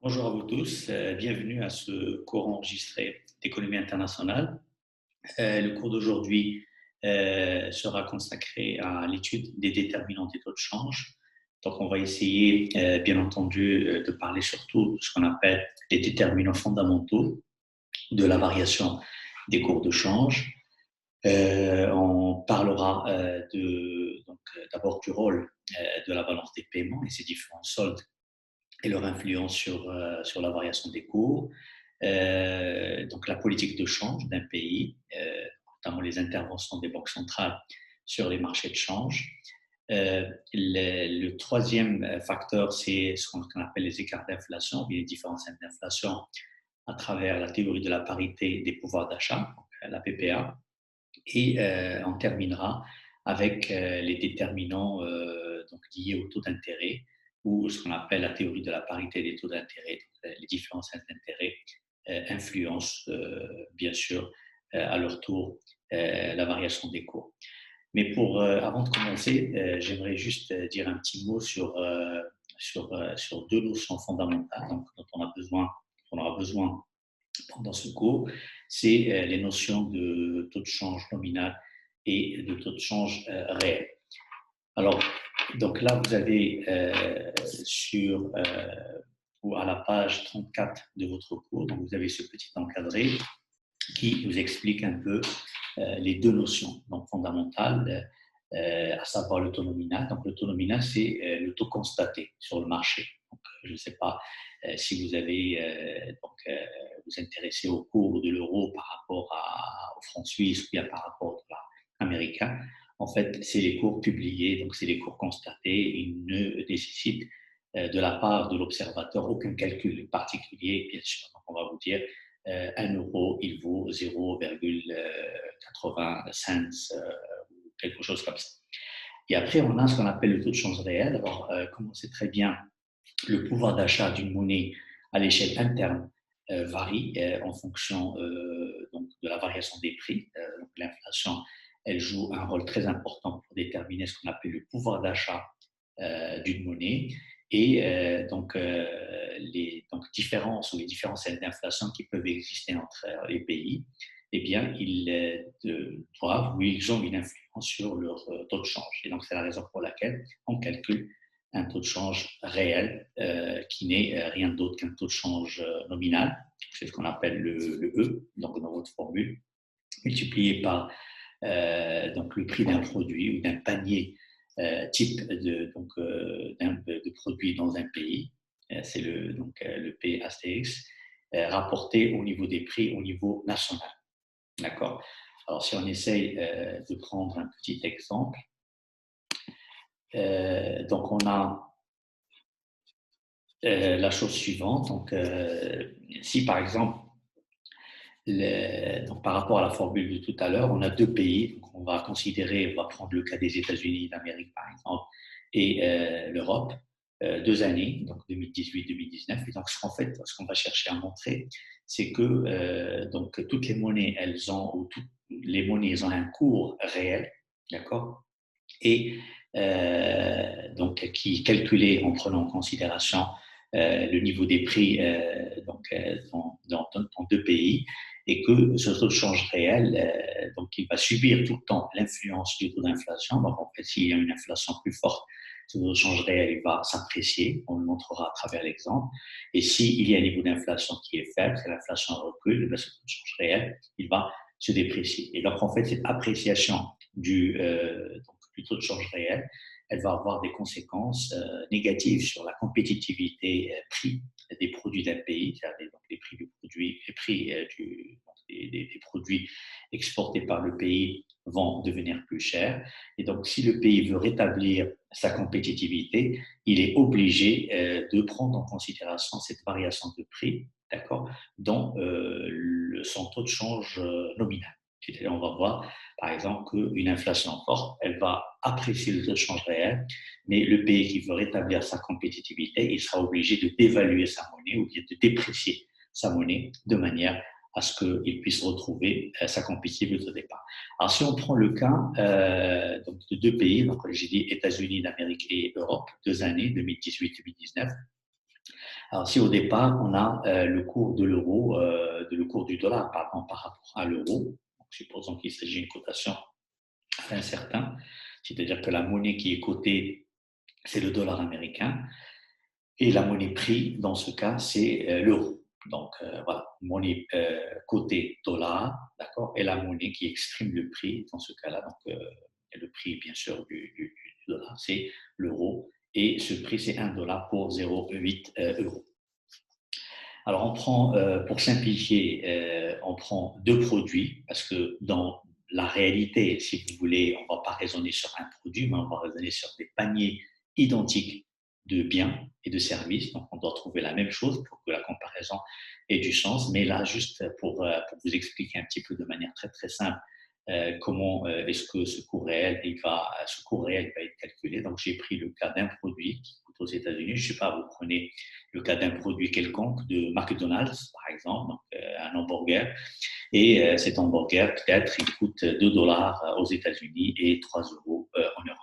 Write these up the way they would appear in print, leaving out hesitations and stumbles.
Bonjour à vous tous, bienvenue à ce cours enregistré d'économie internationale. Le cours d'aujourd'hui sera consacré à l'étude des déterminants des taux de change. Donc, on va essayer, bien entendu, de parler surtout de ce qu'on appelle les déterminants fondamentaux de la variation des cours de change. On parlera d'abord du rôle de la balance des paiements et ses différents soldes et leur influence sur la variation des cours. Donc la politique de change d'un pays, notamment les interventions des banques centrales sur les marchés de change. Le troisième facteur, c'est ce qu'on appelle les écarts d'inflation, les différences d'inflation à travers la théorie de la parité des pouvoirs d'achat, la PPA. Et on terminera avec les déterminants liés au taux d'intérêt ou ce qu'on appelle la théorie de la parité des taux d'intérêt. Les différences d'intérêt influencent bien sûr à leur tour la variation des cours. Mais avant de commencer, j'aimerais juste dire un petit mot sur deux notions fondamentales dont on aura besoin pendant ce cours, c'est les notions de taux de change nominal et de taux de change réel. Alors, donc là, vous avez ou à la page 34 de votre cours, donc vous avez ce petit encadré qui vous explique un peu les deux notions donc fondamentales, à savoir le taux nominal. Donc, le taux nominal, c'est le taux constaté sur le marché. Donc, je ne sais pas si vous avez vous intéressez au cours de l'euro par rapport au franc suisse ou bien par rapport au dollar américain. En fait, c'est les cours publiés, donc c'est les cours constatés. Ils ne nécessitent de la part de l'observateur aucun calcul particulier, bien sûr. Donc, on va vous dire 1 euro, il vaut 0,80 cents ou quelque chose comme ça. Et après, on a ce qu'on appelle le taux de change réel. Alors, comme on sait très bien, le pouvoir d'achat d'une monnaie à l'échelle interne varie en fonction de la variation des prix. Donc, l'inflation, elle joue un rôle très important pour déterminer ce qu'on appelle le pouvoir d'achat d'une monnaie. Et les différences ou les différences d'inflation qui peuvent exister entre les pays, eh bien, ils doivent ou ils ont une influence sur leur taux de change. Et donc, c'est la raison pour laquelle on calcule un taux de change réel qui n'est rien d'autre qu'un taux de change nominal. C'est ce qu'on appelle le E, donc dans votre formule, multiplié par donc le prix d'un produit ou d'un panier type de produit dans un pays. C'est le P Astérix, rapporté au niveau des prix au niveau national. D'accord. Alors, si on essaye de prendre un petit exemple, donc on a la chose suivante. Donc, si par exemple, donc, par rapport à la formule de tout à l'heure, on a deux pays. Donc on va prendre le cas des États-Unis d'Amérique par exemple, et l'Europe, 2 années, donc 2018-2019. Et donc, ce qu'on va chercher à montrer, c'est que donc, toutes les monnaies, toutes les monnaies, elles ont un cours réel, d'accord, et qui est calculé en prenant en considération le niveau des prix dans deux pays, et que ce taux de change réel, il va subir tout le temps l'influence du taux d'inflation. Donc, en fait, s'il y a une inflation plus forte, ce taux de change réel il va s'apprécier. On le montrera à travers l'exemple. Et s'il y a un niveau d'inflation qui est faible, si l'inflation recule, ce taux de change réel, il va se déprécier. Et donc, en fait, cette appréciation du taux de change réel, elle va avoir des conséquences négatives sur la compétitivité prix des produits d'un pays, c'est-à-dire les prix du produit, les prix des produits exportés par le pays vont devenir plus chers. Et donc, si le pays veut rétablir sa compétitivité, il est obligé de prendre en considération cette variation de prix, d'accord, dans son taux de change nominal. C'est-à-dire, on va voir, par exemple, qu'une inflation forte, elle va apprécier le taux de change réel, mais le pays qui veut rétablir sa compétitivité, il sera obligé de dévaluer sa monnaie ou bien de déprécier sa monnaie de manière à ce qu'il puisse retrouver sa compétitivité au départ. Alors, si on prend le cas de deux pays, donc j'ai dit États-Unis d'Amérique et Europe, 2 années, 2018-2019, Alors, si au départ, on a le cours de l'euro, le cours du dollar, pardon, par rapport à l'euro, supposons qu'il s'agit d'une cotation à incertain, c'est-à-dire que la monnaie qui est cotée, c'est le dollar américain, et la monnaie prix, dans ce cas, c'est l'euro. Donc, voilà, monnaie cotée dollar, d'accord, et la monnaie qui exprime le prix, dans ce cas-là, donc, le prix, bien sûr, du dollar, c'est l'euro, et ce prix, c'est 1 dollar pour 0,8 euros. Alors, on prend, pour simplifier, on prend deux produits, parce que dans la réalité, si vous voulez, on ne va pas raisonner sur un produit, mais on va raisonner sur des paniers identiques de biens et de services. Donc, on doit trouver la même chose pour que la comparaison ait du sens. Mais là, juste pour vous expliquer un petit peu de manière très, très simple, comment est-ce que ce coût réel va être calculé. Donc, j'ai pris le cas d'un produit qui coûte aux États-Unis. Je ne sais pas, vous prenez le cas d'un produit quelconque de McDonald's, par exemple, donc, un hamburger. Et cet hamburger, peut-être, il coûte 2 dollars aux États-Unis et 3 euros en Europe.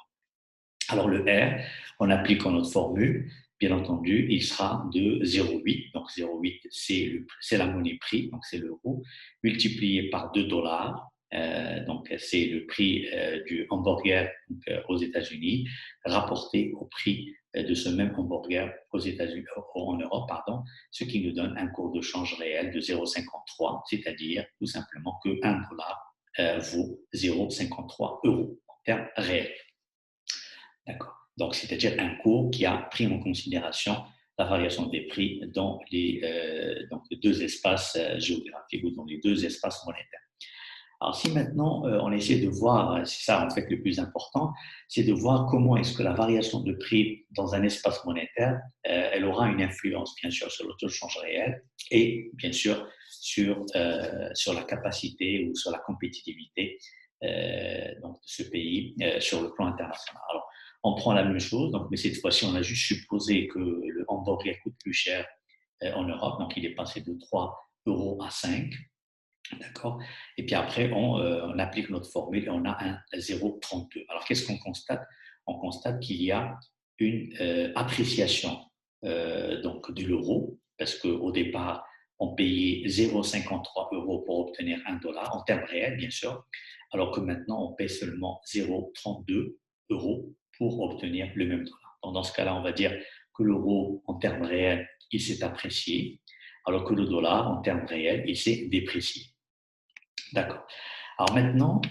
Alors, le R, on applique notre formule. Bien entendu, il sera de 0,8. Donc, 0,8, c'est la monnaie prix, donc c'est l'euro, multiplié par 2 dollars. Donc, c'est le prix du hamburger donc, aux États-Unis, rapporté au prix de ce même hamburger aux États-Unis, en Europe, pardon, ce qui nous donne un cours de change réel de 0,53, c'est-à-dire tout simplement que 1 dollar vaut 0,53 euros en termes réels. D'accord. Donc, c'est-à-dire un cours qui a pris en considération la variation des prix dans donc les deux espaces géographiques ou dans les deux espaces monétaires. Alors, si maintenant on essaie de voir, c'est ça en fait le plus important, c'est de voir comment est-ce que la variation de prix dans un espace monétaire, elle aura une influence bien sûr sur le taux de change réel et bien sûr sur la capacité ou sur la compétitivité donc de ce pays sur le plan international. Alors, on prend la même chose, donc, mais cette fois-ci, on a juste supposé que le hamburger coûte plus cher en Europe, donc il est passé de 3 euros à 5. D'accord. Et puis après, on applique notre formule et on a un 0,32. Alors, qu'est-ce qu'on constate? On constate qu'il y a une appréciation donc de l'euro, parce qu'au départ, on payait 0,53 euros pour obtenir 1 dollar, en termes réels, bien sûr, alors que maintenant, on paye seulement 0,32 euros pour obtenir le même dollar. Donc, dans ce cas-là, on va dire que l'euro, en termes réels, il s'est apprécié, alors que le dollar, en termes réels, il s'est déprécié. D'accord. Alors maintenant,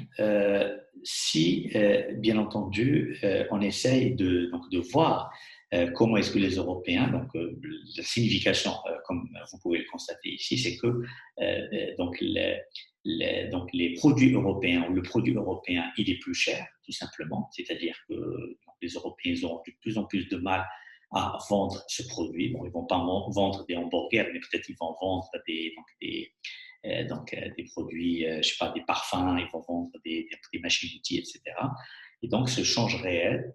si bien entendu, on essaye donc, de voir comment est-ce que les Européens, donc la signification, comme vous pouvez le constater ici, c'est que donc, donc les produits européens ou le produit européen, il est plus cher, tout simplement, c'est-à-dire que donc, les Européens ils auront de plus en plus de mal à vendre ce produit. Bon, ils ne vont pas vendre des hamburgers, mais peut-être ils vont vendre des produits, je sais pas, des parfums, ils vont vendre des machines-outils, etc. Et donc, ce change réel,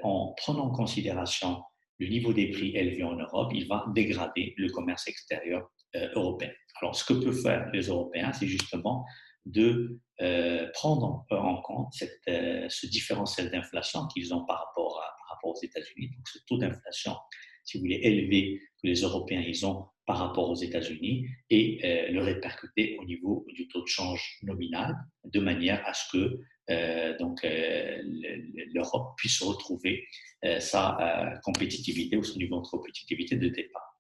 en prenant en considération le niveau des prix élevés en Europe, il va dégrader le commerce extérieur européen. Alors, ce que peuvent faire les Européens, c'est justement de prendre en compte ce différentiel d'inflation qu'ils ont par rapport aux États-Unis, donc ce taux d'inflation, si vous voulez, élevé que les Européens ils ont par rapport aux États-Unis et le répercuter au niveau du taux de change nominal de manière à ce que l'Europe puisse retrouver sa compétitivité ou son niveau de compétitivité de départ.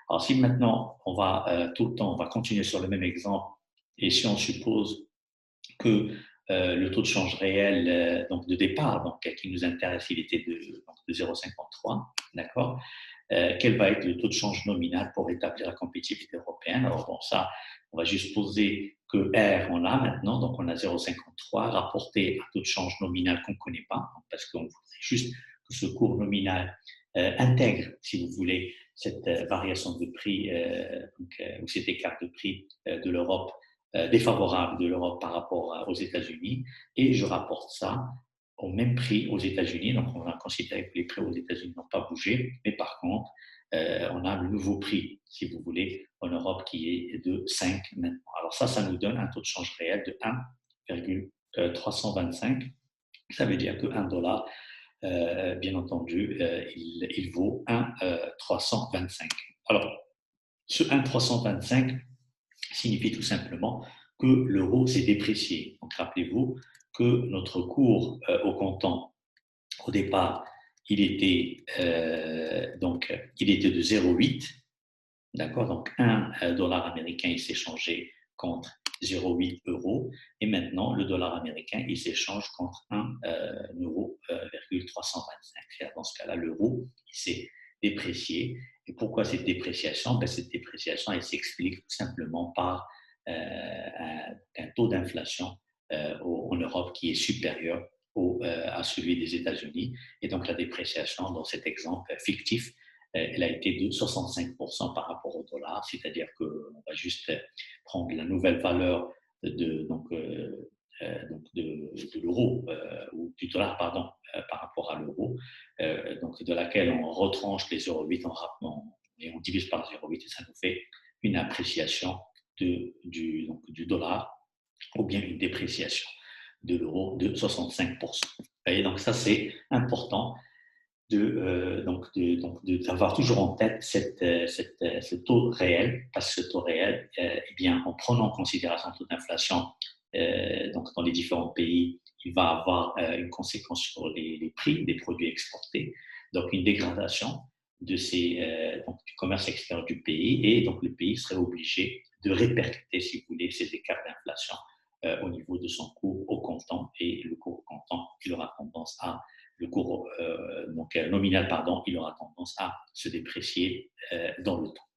Alors si maintenant on va tout le temps, on va continuer sur le même exemple et si on suppose que le taux de change réel donc de départ, donc, qui nous intéresse, il était de 0,53, d'accord. Quel va être le taux de change nominal pour établir la compétitivité européenne? Alors bon, ça, on va juste poser que R, on a maintenant, donc on a 0,53 rapporté à taux de change nominal qu'on ne connaît pas, parce qu'on voudrait juste que ce cours nominal intègre, si vous voulez, cette variation de prix ou cet écart de prix de l'Europe défavorable de l'Europe par rapport aux États-Unis, et je rapporte ça au même prix aux États-Unis. Donc, on va considérer que les prix aux États-Unis n'ont pas bougé, mais par contre, on a le nouveau prix, si vous voulez, en Europe qui est de 5 maintenant. Alors ça nous donne un taux de change réel de 1,325. Ça veut dire que 1 dollar, bien entendu, il vaut 1,325. Alors, ce 1,325 signifie tout simplement que l'euro s'est déprécié. Donc, rappelez-vous que notre cours au comptant, au départ, il était de 0,8. D'accord. Donc, un dollar américain, il s'échangeait contre 0,8 euros. Et maintenant, le dollar américain, il s'échange contre 1 euro, 325. Dans ce cas-là, l'euro, il s'est déprécié. Et pourquoi cette dépréciation? Ben, cette dépréciation, elle s'explique tout simplement par un taux d'inflation en Europe qui est supérieur à celui des États-Unis. Et donc, la dépréciation, dans cet exemple fictif, elle a été de 65% par rapport au dollar, c'est-à-dire qu'on va juste prendre la nouvelle valeur de l'euro, ou du dollar, pardon, par rapport à l'euro, donc de laquelle on retranche les 0,8 et on divise par 0,8 et ça nous fait une appréciation du dollar ou bien une dépréciation de l'euro de 65%. Et donc ça, c'est important d'avoir toujours en tête ce taux réel, parce que ce taux réel, eh bien, en prenant en considération le taux d'inflation donc dans les différents pays, il va avoir une conséquence sur les prix des produits exportés, donc une dégradation du commerce extérieur du pays, et donc le pays serait obligé de répercuter, si vous voulez, ces écarts d'inflation au niveau de son cours au comptant, et le cours au comptant, il aura tendance à le cours nominal, pardon, il aura tendance à se déprécier dans le temps.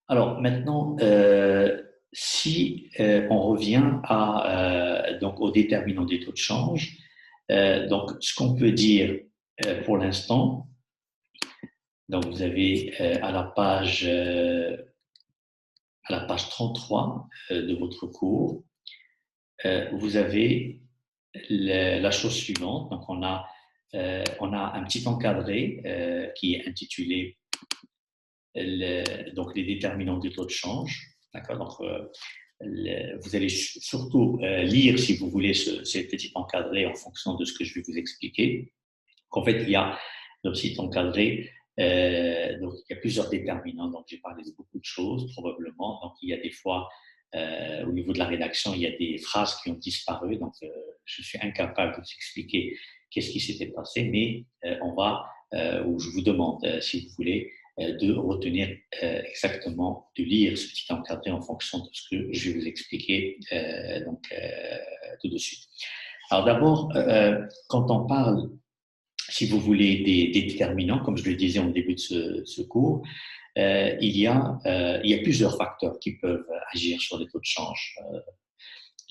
Alors maintenant, si on revient donc aux déterminants des taux de change, donc ce qu'on peut dire pour l'instant, donc vous avez à la page 33 de votre cours, vous avez la chose suivante. Donc on a un petit encadré qui est intitulé donc les déterminants du taux de change. D'accord. Donc vous allez surtout lire, si vous voulez, ce petit encadré en fonction de ce que je vais vous expliquer. En fait, il y a dans le petit encadré, donc il y a plusieurs déterminants. Donc j'ai parlé de beaucoup de choses probablement. Donc il y a des fois au niveau de la rédaction, il y a des phrases qui ont disparu. Donc je suis incapable de vous expliquer qu'est-ce qui s'était passé, mais ou je vous demande, si vous voulez, de retenir exactement, de lire ce petit encadré en fonction de ce que je vais vous expliquer tout de suite. Alors d'abord, quand on parle, si vous voulez, des déterminants, comme je le disais au début de ce cours, il y a plusieurs facteurs qui peuvent agir sur les taux de change.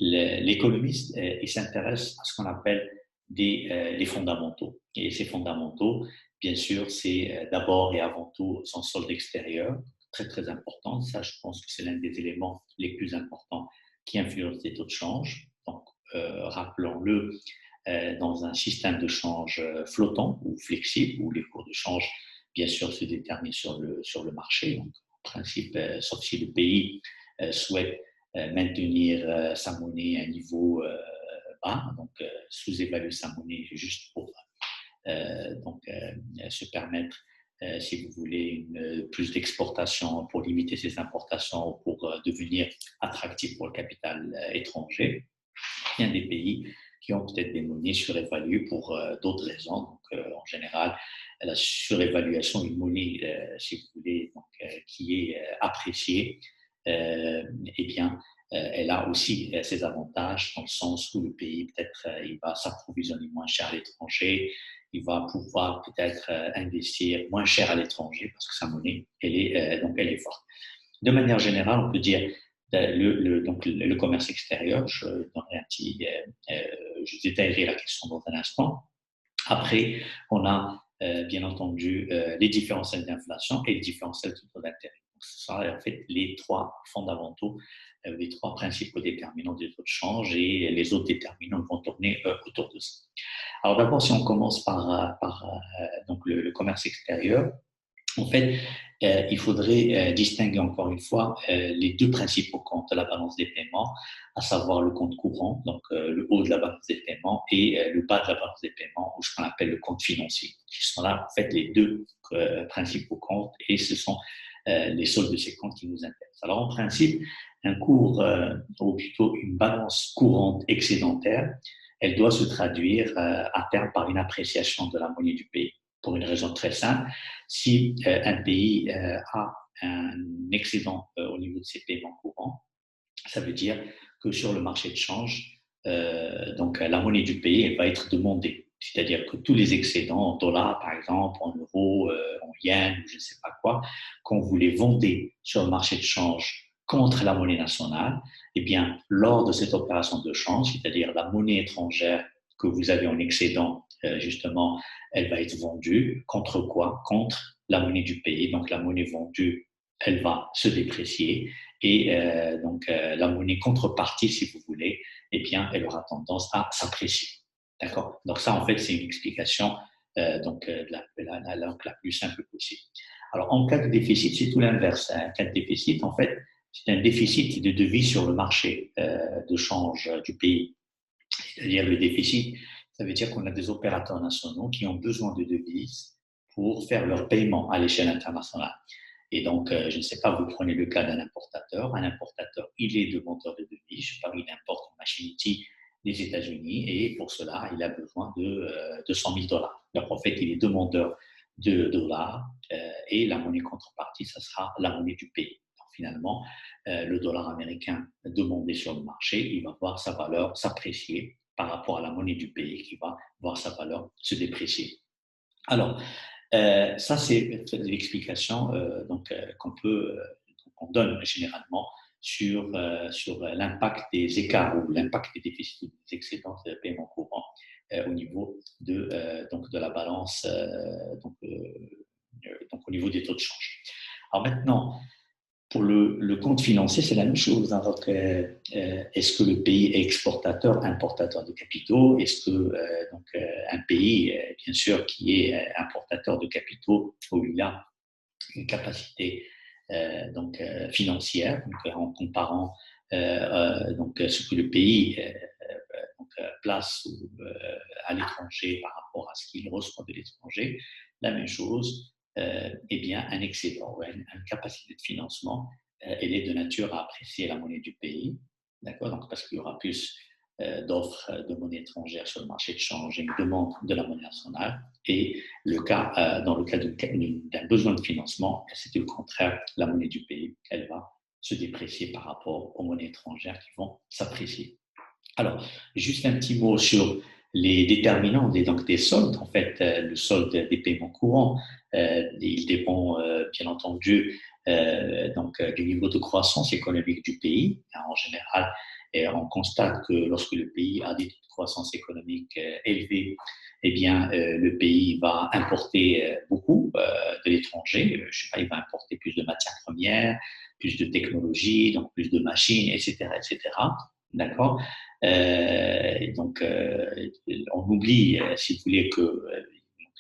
L'économiste, il s'intéresse à ce qu'on appelle les fondamentaux. Et ces fondamentaux, bien sûr, c'est d'abord et avant tout son solde extérieur, très très important. Ça, je pense que c'est l'un des éléments les plus importants qui influencent les taux de change. Donc, rappelons-le, dans un système de change flottant ou flexible, où les cours de change, bien sûr, se déterminent sur le marché. Donc, en principe, sauf si le pays souhaite maintenir sa monnaie à un niveau bas, donc sous-évaluer sa monnaie juste pour se permettre, si vous voulez, plus d'exportation, pour limiter ses importations, pour devenir attractif pour le capital étranger. Il y a des pays qui ont peut-être des monnaies surévaluées pour d'autres raisons. Donc, en général, la surévaluation d'une monnaie, si vous voulez, qui est appréciée, eh bien, elle a aussi ses avantages dans le sens où le pays, peut-être, il va s'approvisionner moins cher à l'étranger, il va pouvoir peut-être investir moins cher à l'étranger parce que sa monnaie, elle est forte. De manière générale, on peut dire le commerce extérieur, je détaillerai la question dans un instant. Après, on a bien entendu les différentiels d'inflation et les différentiels de taux d'intérêt. Ce sont en fait les trois fondamentaux, les trois principaux déterminants des taux de change, et les autres déterminants vont tourner autour de ça. Alors d'abord, si on commence par donc le commerce extérieur, en fait, il faudrait distinguer encore une fois les deux principaux comptes de la balance des paiements, à savoir le compte courant, donc le haut de la balance des paiements, et le bas de la balance des paiements, ou ce qu'on appelle le compte financier, qui sont là en fait les deux principaux comptes, et ce sont les soldes de ces comptes qui nous intéressent. Alors en principe, un cours, ou plutôt une balance courante excédentaire, elle doit se traduire à terme par une appréciation de la monnaie du pays, pour une raison très simple. Si un pays a un excédent au niveau de ses paiements courants, ça veut dire que sur le marché de change, donc la monnaie du pays, elle va être demandée. C'est-à-dire que tous les excédents en dollars, par exemple, en euros, en yens, je ne sais pas quoi, quand vous les vendez sur le marché de change contre la monnaie nationale, eh bien, lors de cette opération de change, c'est-à-dire la monnaie étrangère que vous avez en excédent, justement, elle va être vendue contre quoi? Contre la monnaie du pays. Donc, la monnaie vendue, elle va se déprécier et la monnaie contrepartie, si vous voulez, eh bien, elle aura tendance à s'apprécier. D'accord? Donc ça, en fait, c'est une explication la plus simple possible. Alors, en cas de déficit, c'est tout l'inverse. En cas de déficit, en fait, c'est un déficit de devises sur le marché de change du pays. C'est-à-dire le déficit, ça veut dire qu'on a des opérateurs nationaux qui ont besoin de devises pour faire leurs paiements à l'échelle internationale. Et donc, je ne sais pas, vous prenez le cas d'un importateur. Un importateur, il est demandeur de devises. Je sais pas, il importe une machine-outil des États-Unis et pour cela, il a besoin de 200 000 dollars. Donc, en fait, il est demandeur de dollars et la monnaie contrepartie, ça sera la monnaie du pays. Donc, finalement, le dollar américain demandé sur le marché, il va voir sa valeur s'apprécier par rapport à la monnaie du pays qui va voir sa valeur se déprécier. Alors, ça, c'est l'explication qu'on donne généralement sur l'impact des écarts ou l'impact des déficits ou des excédents de paiement courant au niveau de la balance, donc au niveau des taux de change. Alors maintenant, pour le compte financier, c'est la même chose. Hein. Donc, est-ce que le pays est exportateur, importateur de capitaux? Est-ce que un pays, bien sûr, qui est importateur de capitaux, où il a une capacité financière, donc, en comparant ce que le pays place à l'étranger par rapport à ce qu'il reçoit de l'étranger, la même chose, eh bien, un excédent, une capacité de financement, elle est de nature à apprécier la monnaie du pays, d'accord? Donc, parce qu'il y aura plus d'offres de monnaie étrangère sur le marché de change et une demande de la monnaie nationale. Et dans le cas d'un besoin de financement, c'est le contraire, la monnaie du pays, elle va se déprécier par rapport aux monnaies étrangères qui vont s'apprécier. Alors, juste un petit mot sur les déterminants des soldes. En fait, le solde des paiements courants, il dépend bien entendu du niveau de croissance économique du pays. En général, on constate que lorsque le pays a des taux de croissance économique élevés, eh bien, le pays va importer beaucoup de l'étranger. Je sais pas, il va importer plus de matières premières, plus de technologies, donc plus de machines, etc., etc. D'accord? On oublie, si vous voulez, que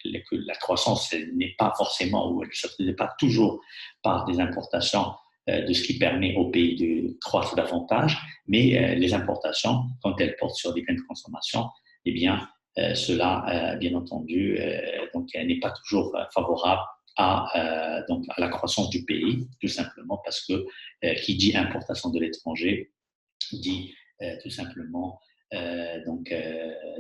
la croissance n'est pas forcément, ou elle ne se fait pas toujours par des importations de ce qui permet au pays de croître davantage, mais les importations, quand elles portent sur des biens de consommation, eh bien, cela, bien entendu, n'est pas toujours favorable à la croissance du pays, tout simplement parce que qui dit importation de l'étranger dit tout simplement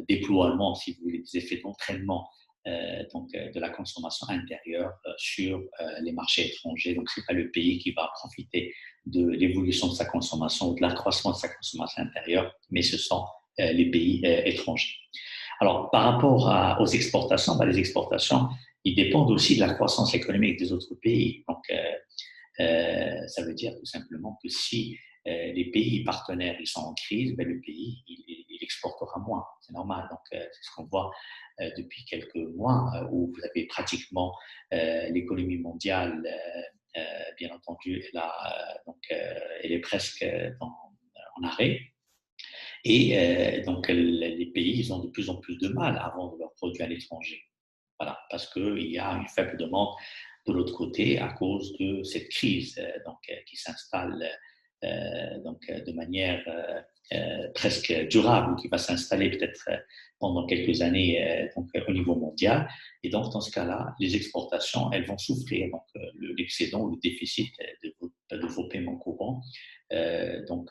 déploiement, si vous voulez, des effets d'entraînement de la consommation intérieure sur les marchés étrangers. Donc, ce n'est pas le pays qui va profiter de l'évolution de sa consommation ou de l'accroissement de sa consommation intérieure, mais ce sont les pays étrangers. Alors, par rapport aux exportations, les exportations, ils dépendent aussi de la croissance économique des autres pays. Donc, ça veut dire tout simplement que si les pays partenaires ils sont en crise, le pays il exportera moins. C'est normal. Donc, c'est ce qu'on voit depuis quelques mois où vous avez pratiquement l'économie mondiale, bien entendu, elle est presque en arrêt. Et les pays ils ont de plus en plus de mal à vendre leurs produits à l'étranger. Voilà, parce qu'il y a une faible demande de l'autre côté à cause de cette crise qui s'installe de manière presque durable ou qui va s'installer peut-être pendant quelques années au niveau mondial. Et donc, dans ce cas-là, les exportations, elles vont souffrir. Donc, l'excédent ou le déficit de vos paiements courants ils vont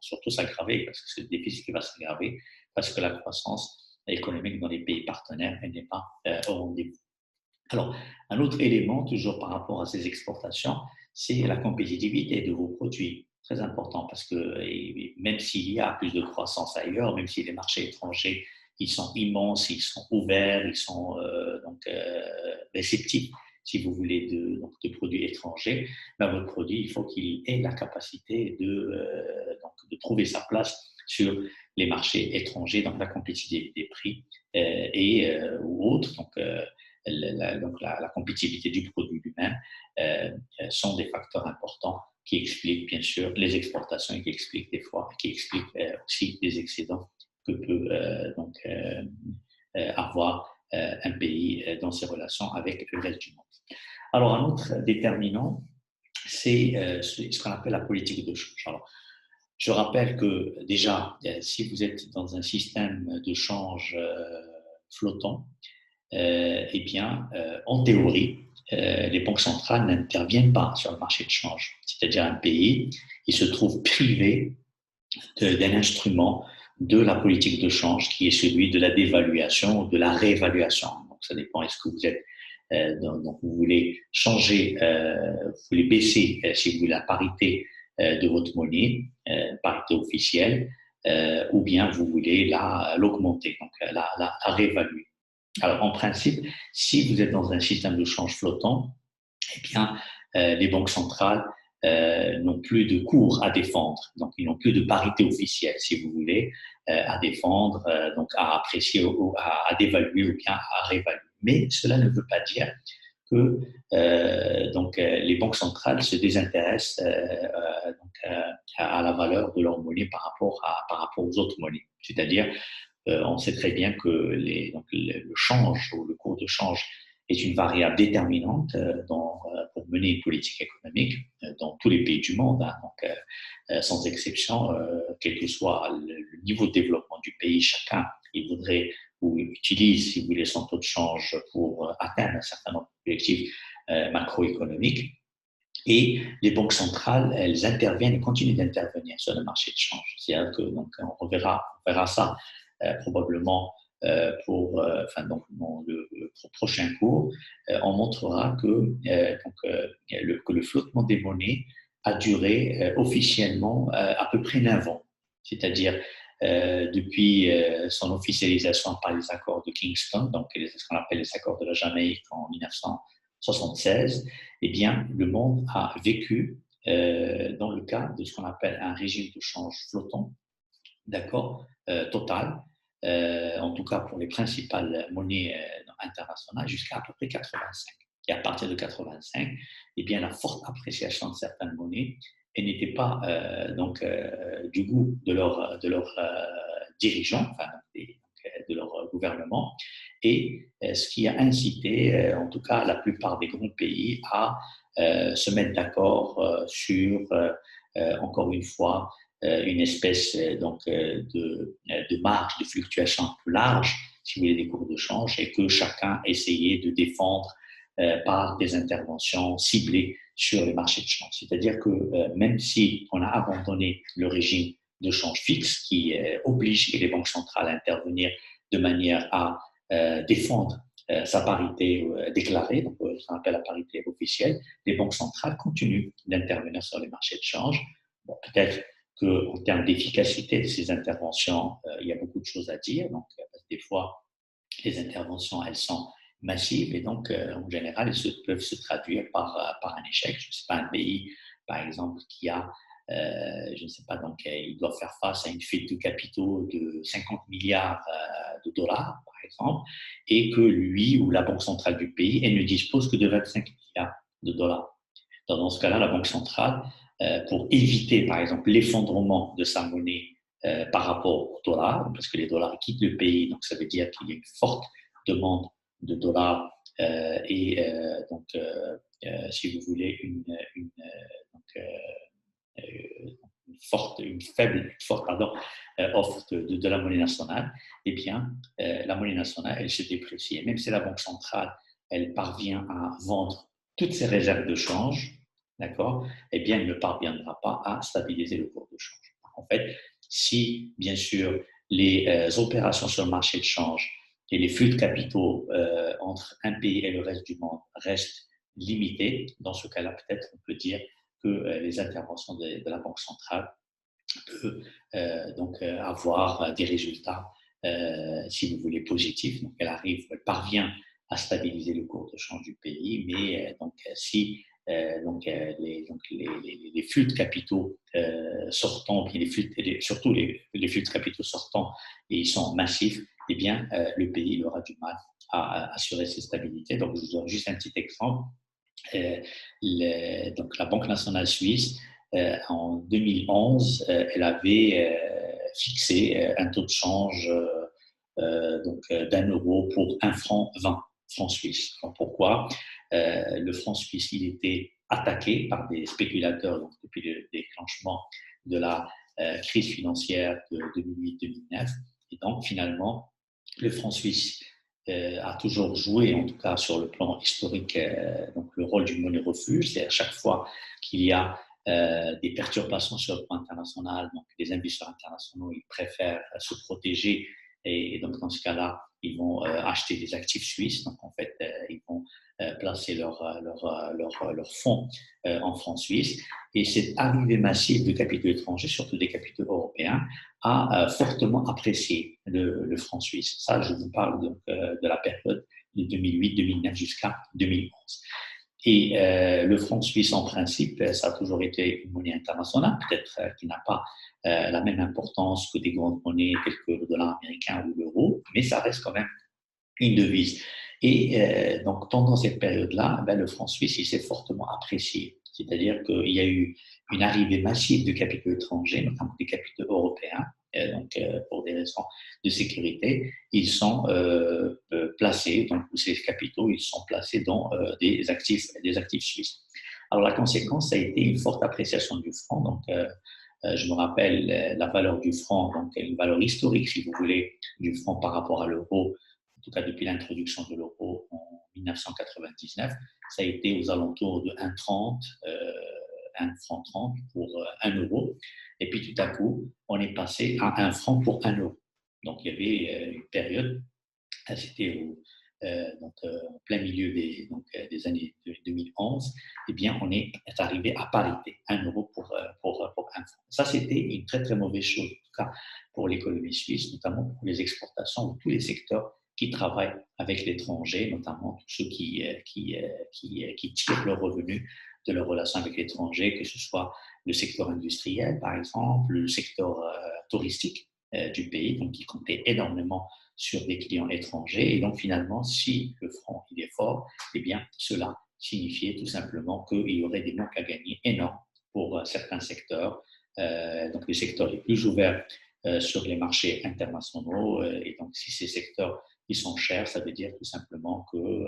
surtout s'aggraver parce que c'est le déficit qui va s'aggraver parce que la croissance économique dans les pays partenaires elle n'est pas au rendez-vous. Alors, un autre élément, toujours par rapport à ces exportations, c'est la compétitivité de vos produits. Très important parce que même s'il y a plus de croissance ailleurs, même si les marchés étrangers ils sont immenses, ils sont ouverts, ils sont réceptifs, si vous voulez, de produits étrangers, ben, votre produit, il faut qu'il ait la capacité de trouver sa place sur les marchés étrangers, donc la compétitivité des prix ou autres. La compétitivité du produit lui-même sont des facteurs importants qui expliquent bien sûr les exportations et qui expliquent des fois, qui expliquent aussi les excédents que peut avoir un pays dans ses relations avec le reste du monde. Alors, un autre déterminant, c'est ce qu'on appelle la politique de change. Alors, je rappelle que déjà, si vous êtes dans un système de change flottant, eh bien, en théorie, les banques centrales n'interviennent pas sur le marché de change. C'est-à-dire un pays, il se trouve privé d'un instrument de la politique de change qui est celui de la dévaluation ou de la réévaluation. Donc, ça dépend, est-ce que vous êtes donc vous voulez changer, vous voulez baisser, si vous voulez, la parité de votre monnaie, parité officielle, ou bien vous voulez l'augmenter, donc la réévaluer. Alors, en principe, si vous êtes dans un système de change flottant, eh bien, les banques centrales n'ont plus de cours à défendre. Donc, ils n'ont plus de parité officielle, si vous voulez, à défendre, donc à apprécier, à dévaluer ou bien à réévaluer. Mais cela ne veut pas dire que les banques centrales se désintéressent à la valeur de leur monnaie par rapport aux autres monnaies. C'est-à-dire, on sait très bien que le change ou le cours de change est une variable déterminante pour mener une politique économique dans tous les pays du monde, hein, sans exception, quel que soit le niveau de développement du pays, chacun il voudrait ou utilise, si vous voulez, son taux de change pour atteindre un certain nombre d'objectifs macroéconomiques. Et les banques centrales, elles interviennent et continuent d'intervenir sur le marché de change. C'est-à-dire que on verra ça probablement dans le prochain cours. On montrera que le flottement des monnaies a duré officiellement à peu près 9 ans. C'est-à-dire depuis son officialisation par les accords de Kingston, donc ce qu'on appelle les accords de la Jamaïque en 1976, eh bien, le monde a vécu dans le cadre de ce qu'on appelle un régime de change flottant, d'accord, total, en tout cas pour les principales monnaies internationales, jusqu'à peu près 85. Et à partir de 85, eh bien, la forte appréciation de certaines monnaies n'était pas du goût de leurs dirigeants, de leur gouvernement, et ce qui a incité, en tout cas, la plupart des grands pays à se mettre d'accord sur, encore une fois, une espèce de marge de fluctuation un peu large, si vous voulez, des cours de change, et que chacun essayait de défendre par des interventions ciblées sur les marchés de change. C'est-à-dire que même si on a abandonné le régime de change fixe qui oblige les banques centrales à intervenir de manière à défendre sa parité déclarée, donc ce qu'on appelle la parité officielle, les banques centrales continuent d'intervenir sur les marchés de change. Bon, peut-être qu'en termes d'efficacité de ces interventions, il y a beaucoup de choses à dire. Donc, des fois, les interventions, elles sont massives et donc, en général, elles peuvent se traduire par un échec. Je ne sais pas, un pays, par exemple, qui a, je ne sais pas, donc, il doit faire face à une fuite de capitaux de 50 milliards de dollars, par exemple, et que lui ou la Banque centrale du pays, elle ne dispose que de 25 milliards de dollars. Dans ce cas-là, la Banque centrale, pour éviter, par exemple, l'effondrement de sa monnaie par rapport au dollar, parce que les dollars quittent le pays, donc ça veut dire qu'il y a une forte demande de dollars si vous voulez, donc, une forte pardon, offre de la monnaie nationale, eh bien, la monnaie nationale, elle se déprécie. Et même si la Banque centrale, elle parvient à vendre toutes ses réserves de change, d'accord, eh bien, elle ne parviendra pas à stabiliser le cours de change. En fait, si, bien sûr, les opérations sur le marché de change et les flux de capitaux entre un pays et le reste du monde restent limités, dans ce cas-là, peut-être on peut dire que les interventions de la Banque centrale peuvent avoir des résultats, si vous voulez, positifs. Donc, elle parvient à stabiliser le cours de change du pays, mais si les flux de capitaux sortants, puis surtout les flux de capitaux sortants, et ils sont massifs, eh bien, le pays aura du mal à assurer ses stabilités. Donc, je vous donne juste un petit exemple. Donc la Banque nationale suisse, en 2011, elle avait fixé un taux de change d'1 euro pour 1 franc 20 francs suisses. Alors pourquoi le franc suisse, il était attaqué par des spéculateurs donc, depuis le déclenchement de la crise financière de 2008-2009. Et donc, finalement, le franc suisse a toujours joué, en tout cas sur le plan historique, donc le rôle d'une monnaie refuge. C'est à chaque fois qu'il y a des perturbations sur le plan international, donc les investisseurs internationaux, ils préfèrent se protéger et donc dans ce cas-là, ils vont acheter des actifs suisses. Donc en fait, ils vont placer leurs fonds en francs suisses. Et cette arrivée massive de capitaux étrangers, surtout des capitaux européens, a fortement apprécié le franc suisse. Ça, je vous parle donc de la période de 2008-2009 jusqu'à 2011. Et le franc suisse, en principe, ça a toujours été une monnaie internationale, peut-être qui n'a pas la même importance que des grandes monnaies telles que le dollar américain ou l'euro, mais ça reste quand même une devise. Et donc, pendant cette période-là, ben, le franc suisse, il s'est fortement apprécié. C'est-à-dire qu'il y a eu une arrivée massive de capitaux étrangers, notamment des capitaux européens, pour des raisons de sécurité, ils sont placés, donc ces capitaux, ils sont placés dans des actifs suisses. Alors la conséquence, ça a été une forte appréciation du franc. Donc, je me rappelle la valeur du franc, donc une valeur historique, si vous voulez, du franc par rapport à l'euro, en tout cas depuis l'introduction de l'euro en 1999, ça a été aux alentours de 1,30 1 franc 30 pour 1 euro. Et puis tout à coup, on est passé à 1 franc pour 1 euro. Donc il y avait une période, c'était en plein milieu des années 2011, eh bien on est arrivé à parité, 1 euro pour 1 franc. Ça, c'était une très très mauvaise chose, en tout cas pour l'économie suisse, notamment pour les exportations ou tous les secteurs qui travaillent avec l'étranger, notamment tous ceux qui tirent leurs revenus de leurs relations avec l'étranger, que ce soit le secteur industriel, par exemple, le secteur touristique du pays, donc qui comptait énormément sur des clients étrangers. Et donc, finalement, si le franc il est fort, eh bien, cela signifiait tout simplement qu'il y aurait des manques à gagner énormes pour certains secteurs, donc les secteurs les plus ouverts sur les marchés internationaux. Et donc, si ces secteurs ils sont chers, ça veut dire tout simplement que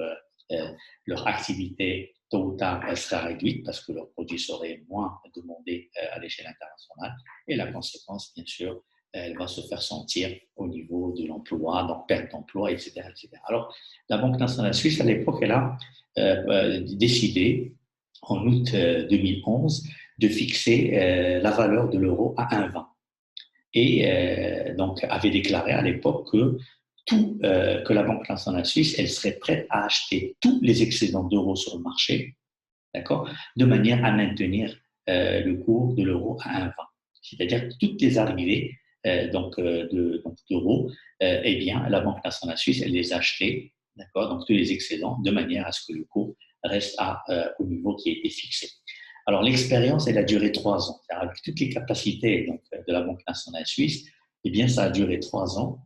leur activité, tôt ou tard, elle sera réduite parce que leurs produits seraient moins demandés à l'échelle internationale. Et la conséquence, bien sûr, elle va se faire sentir au niveau de l'emploi, donc perte d'emploi, etc., etc. Alors, la Banque nationale suisse, à l'époque, elle a décidé, en août 2011, de fixer la valeur de l'euro à 1,20. Et donc, avait déclaré à l'époque que la Banque nationale suisse, elle serait prête à acheter tous les excédents d'euros sur le marché, d'accord, de manière à maintenir le cours de l'euro à 1,20. C'est-à-dire que toutes les arrivées d'euros, eh bien, la Banque nationale suisse, elle les achetait, d'accord, donc tous les excédents, de manière à ce que le cours reste au niveau qui a été fixé. Alors, l'expérience, elle a duré 3 ans. Avec toutes les capacités de la Banque nationale suisse, eh bien, ça a duré 3 ans.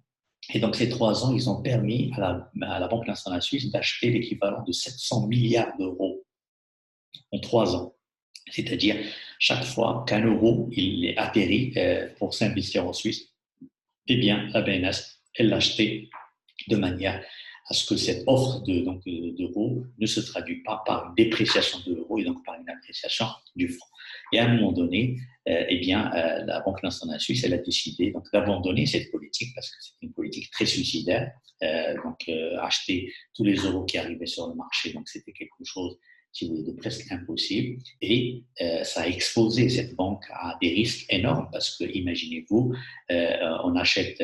Et donc, ces 3 ans, ils ont permis à la Banque nationale suisse d'acheter l'équivalent de 700 milliards d'euros en 3 ans. C'est-à-dire, chaque fois qu'un euro il est atterri pour s'investir en Suisse, eh bien, la BNS, elle l'achetait de manière à ce que cette offre d'euros ne se traduise pas par une dépréciation de l'euro et donc par une appréciation du franc. Et à un moment donné, la Banque nationale suisse, elle a décidé donc d'abandonner cette politique parce que c'est une politique très suicidaire. Acheter tous les euros qui arrivaient sur le marché, donc c'était quelque chose, si vous voulez, de presque impossible. Et ça a exposé cette banque à des risques énormes parce que, imaginez-vous, on achète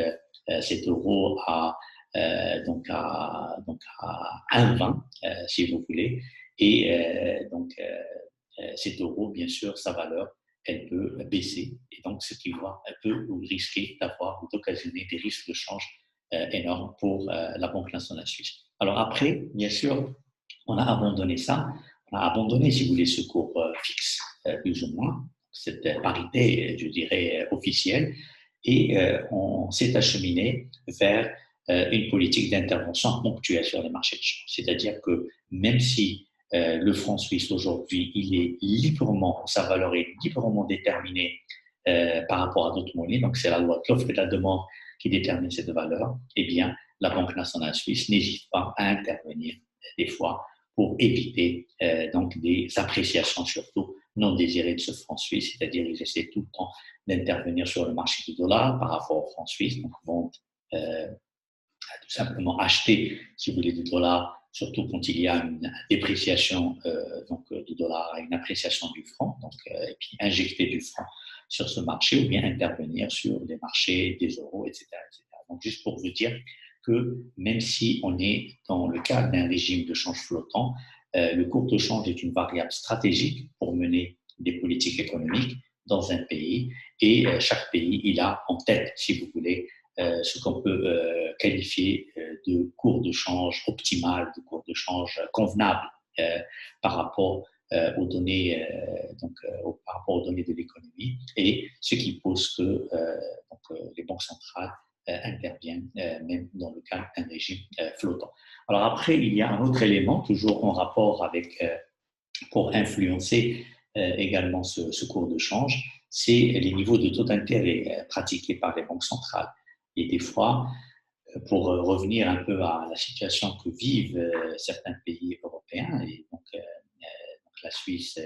cet euro à 1,20, si vous voulez, et cet euro, bien sûr, sa valeur, elle peut baisser, et donc ce qui peut risquer d'avoir ou d'occasionner des risques de change énormes pour la Banque nationale suisse. Alors après, bien sûr, on a abandonné ça, on a abandonné, si vous voulez, ce cours fixe, plus ou moins, cette parité, je dirais, officielle, et on s'est acheminé vers une politique d'intervention ponctuelle sur les marchés de change. C'est-à-dire que même si le franc suisse aujourd'hui, il est librement, sa valeur est librement déterminée par rapport à d'autres monnaies, donc c'est la loi de l'offre et de la demande qui détermine cette valeur, eh bien, la Banque nationale suisse n'hésite pas à intervenir des fois pour éviter donc des appréciations surtout non désirées de ce franc suisse, c'est-à-dire ils essaient tout le temps d'intervenir sur le marché du dollar par rapport au franc suisse, donc vont tout simplement acheter, si vous voulez, du dollar, surtout quand il y a une dépréciation du dollar et une appréciation du franc, et puis injecter du franc sur ce marché ou bien intervenir sur les marchés des euros, etc., etc. Donc, juste pour vous dire que même si on est dans le cadre d'un régime de change flottant, le cours de change est une variable stratégique pour mener des politiques économiques dans un pays et chaque pays, il a en tête, si vous voulez, ce qu'on peut qualifier de cours de change optimal, de cours de change convenable par rapport aux données, par rapport aux données de l'économie, et ce qui pose que les banques centrales interviennent même dans le cadre d'un régime flottant. Alors après, il y a un autre élément, toujours en rapport avec, pour influencer également ce cours de change, c'est les niveaux de taux d'intérêt pratiqués par les banques centrales. Et des fois, pour revenir un peu à la situation que vivent certains pays européens, et donc la Suisse,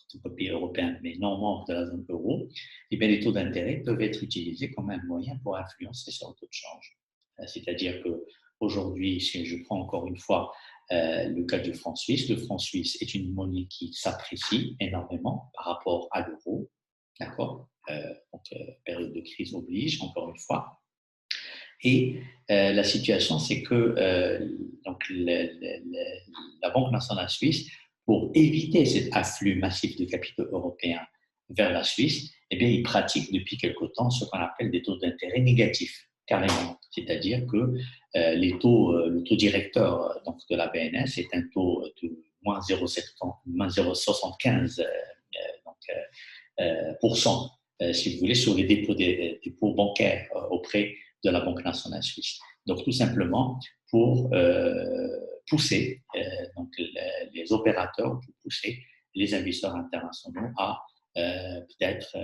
tout le pays européen, mais non membre de la zone euro, eh bien, les taux d'intérêt peuvent être utilisés comme un moyen pour influencer sur le taux de change. C'est-à-dire qu'aujourd'hui, si je prends encore une fois le cas du franc suisse, le franc suisse est une monnaie qui s'apprécie énormément par rapport à l'euro, d'accord, période de crise oblige, encore une fois. Et la situation, c'est que la Banque nationale suisse, pour éviter cet afflux massif de capitaux européens vers la Suisse, eh bien, il pratique depuis quelque temps ce qu'on appelle des taux d'intérêt négatifs, carrément. C'est-à-dire que le taux directeur de la BNS est un taux de moins 0,75 si vous voulez, sur les dépôts bancaires auprès de la Banque nationale suisse. Donc, tout simplement pour pousser les opérateurs, pour pousser les investisseurs internationaux à peut-être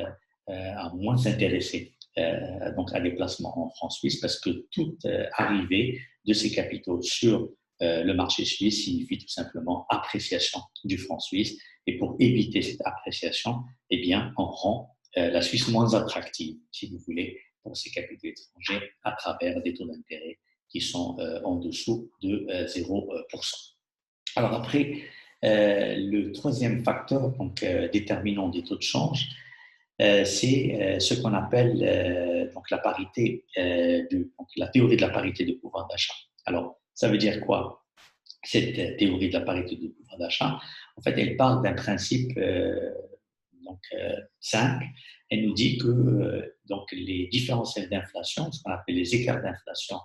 à moins s'intéresser à des placements en francs suisses, parce que toute arrivée de ces capitaux sur le marché suisse signifie tout simplement appréciation du franc suisse. Et pour éviter cette appréciation, eh bien, on rend la Suisse moins attractive, si vous voulez, pour ces capitaux étrangers à travers des taux d'intérêt qui sont en dessous de 0%. Alors après, le troisième facteur déterminant des taux de change, c'est ce qu'on appelle la parité, la théorie de la parité de pouvoir d'achat. Alors, ça veut dire quoi, cette théorie de la parité de pouvoir d'achat? En fait, elle parle d'un principe simple. Elle nous dit que les différentiels d'inflation, ce qu'on appelle les écarts d'inflation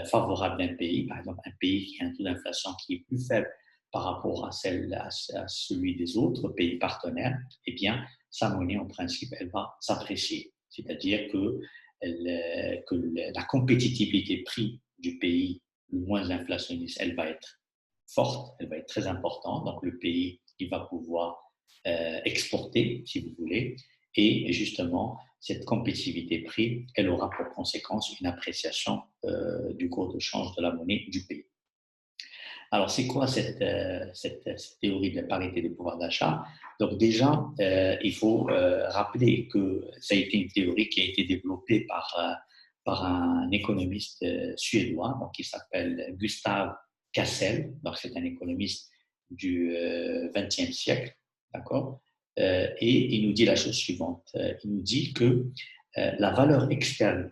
favorables d'un pays, par exemple un pays qui a un taux d'inflation qui est plus faible par rapport à celui des autres pays partenaires, eh bien, sa monnaie, en principe, elle va s'apprécier. C'est-à-dire que la compétitivité prix du pays le moins inflationniste, elle va être forte, elle va être très importante. Donc, le pays, il va pouvoir exporter, si vous voulez, et justement, cette compétitivité prix, elle aura pour conséquence une appréciation du cours de change de la monnaie du pays. Alors, c'est quoi cette théorie de la parité des pouvoirs d'achat? Donc, déjà, il faut rappeler que ça a été une théorie qui a été développée par un économiste suédois, donc, qui s'appelle Gustav Cassel. Donc, c'est un économiste du XXe siècle, d'accord? Et il nous dit la chose suivante. Il nous dit que la valeur externe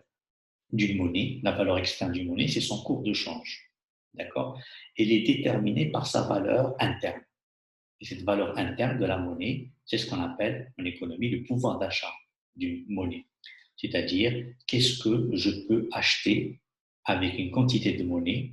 d'une monnaie, la valeur externe d'une monnaie, c'est son cours de change. D'accord? Elle est déterminée par sa valeur interne. Et cette valeur interne de la monnaie, c'est ce qu'on appelle en économie le pouvoir d'achat d'une monnaie. C'est-à-dire, qu'est-ce que je peux acheter avec une quantité de monnaie,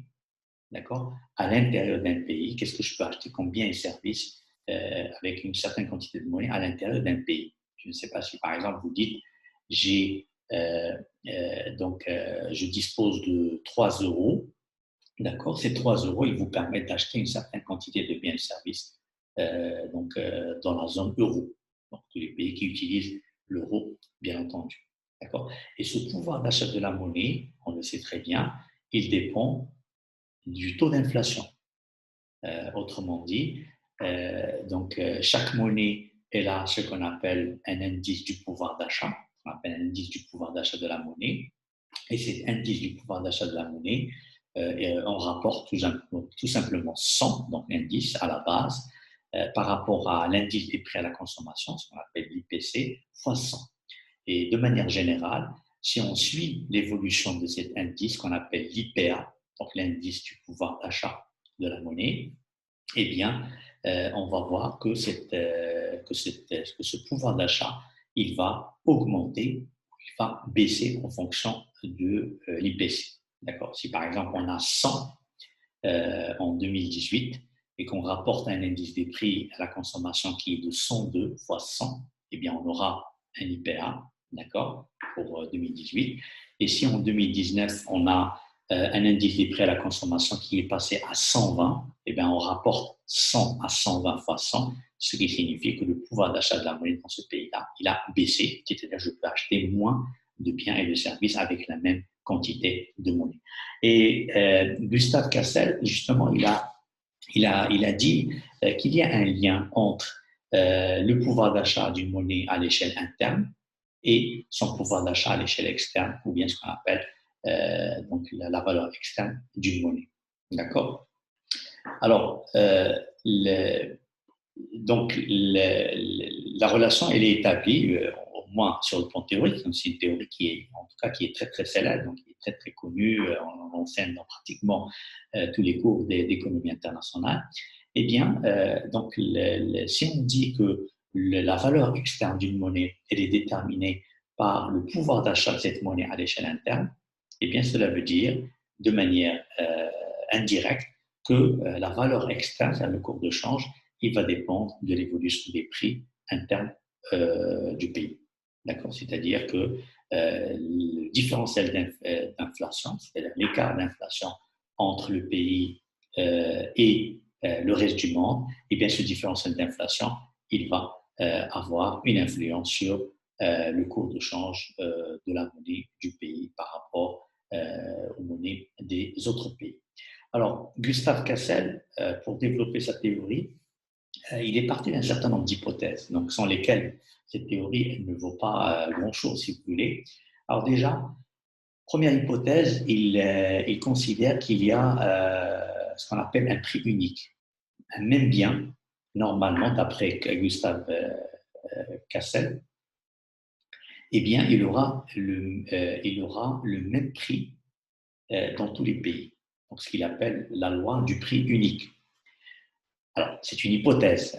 d'accord, à l'intérieur d'un pays? Qu'est-ce que je peux acheter comme biens et services avec une certaine quantité de monnaie à l'intérieur d'un pays? Je ne sais pas si, par exemple, vous dites, j'ai je dispose de 3 euros. D'accord, ces 3 euros, ils vous permettent d'acheter une certaine quantité de biens et services dans la zone euro. Donc, tous les pays qui utilisent l'euro, bien entendu. D'accord. Et ce pouvoir d'achat de la monnaie, on le sait très bien, il dépend du taux d'inflation. Autrement dit, chaque monnaie, elle a ce qu'on appelle un indice du pouvoir d'achat, on appelle un indice du pouvoir d'achat de la monnaie. Et cet indice du pouvoir d'achat de la monnaie, on rapporte tout simplement 100, donc l'indice à la base, par rapport à l'indice des prix à la consommation, ce qu'on appelle l'IPC, fois 100. Et de manière générale, si on suit l'évolution de cet indice qu'on appelle l'IPA, donc l'indice du pouvoir d'achat de la monnaie, eh bien, on va voir que ce pouvoir d'achat, il va augmenter, il va baisser en fonction de l'IPC. D'accord. Si par exemple on a 100 en 2018 et qu'on rapporte un indice des prix à la consommation qui est de 102 fois 100, eh bien on aura un IPA, d'accord, pour 2018. Et si en 2019 on a un indice des prix à la consommation qui est passé à 120, eh bien on rapporte 100 à 120 fois 100, ce qui signifie que le pouvoir d'achat de la monnaie dans ce pays-là, il a baissé, c'est-à-dire que je peux acheter moins de biens et de services avec la même quantité de monnaie. Et Gustave Cassel, justement, il a dit qu'il y a un lien entre le pouvoir d'achat d'une monnaie à l'échelle interne et son pouvoir d'achat à l'échelle externe, ou bien ce qu'on appelle la valeur externe d'une monnaie. D'accord? Alors, la relation, elle est établie, au moins sur le plan théorique, c'est une théorie qui est, en tout cas, qui est très, très célèbre, donc qui est très, très connue, on enseigne dans pratiquement tous les cours d'économie internationale. Eh bien, si on dit que la valeur externe d'une monnaie, elle est déterminée par le pouvoir d'achat de cette monnaie à l'échelle interne, eh bien, cela veut dire, de manière indirecte, que la valeur externe, c'est-à-dire le cours de change, il va dépendre de l'évolution des prix internes du pays. D'accord. C'est-à-dire que le différentiel d'inflation, c'est-à-dire l'écart d'inflation entre le pays et le reste du monde, et bien ce différentiel d'inflation, il va avoir une influence sur le cours de change de la monnaie du pays par rapport aux monnaies des autres pays. Alors, Gustave Cassel, pour développer sa théorie, il est parti d'un certain nombre d'hypothèses, donc sans lesquelles cette théorie elle ne vaut pas grand-chose, si vous voulez. Alors déjà, première hypothèse, il considère qu'il y a ce qu'on appelle un prix unique. Un même bien, normalement, d'après Gustave Cassel, eh bien, il aura le même prix dans tous les pays. Donc, ce qu'il appelle la loi du prix unique. Alors, c'est une hypothèse.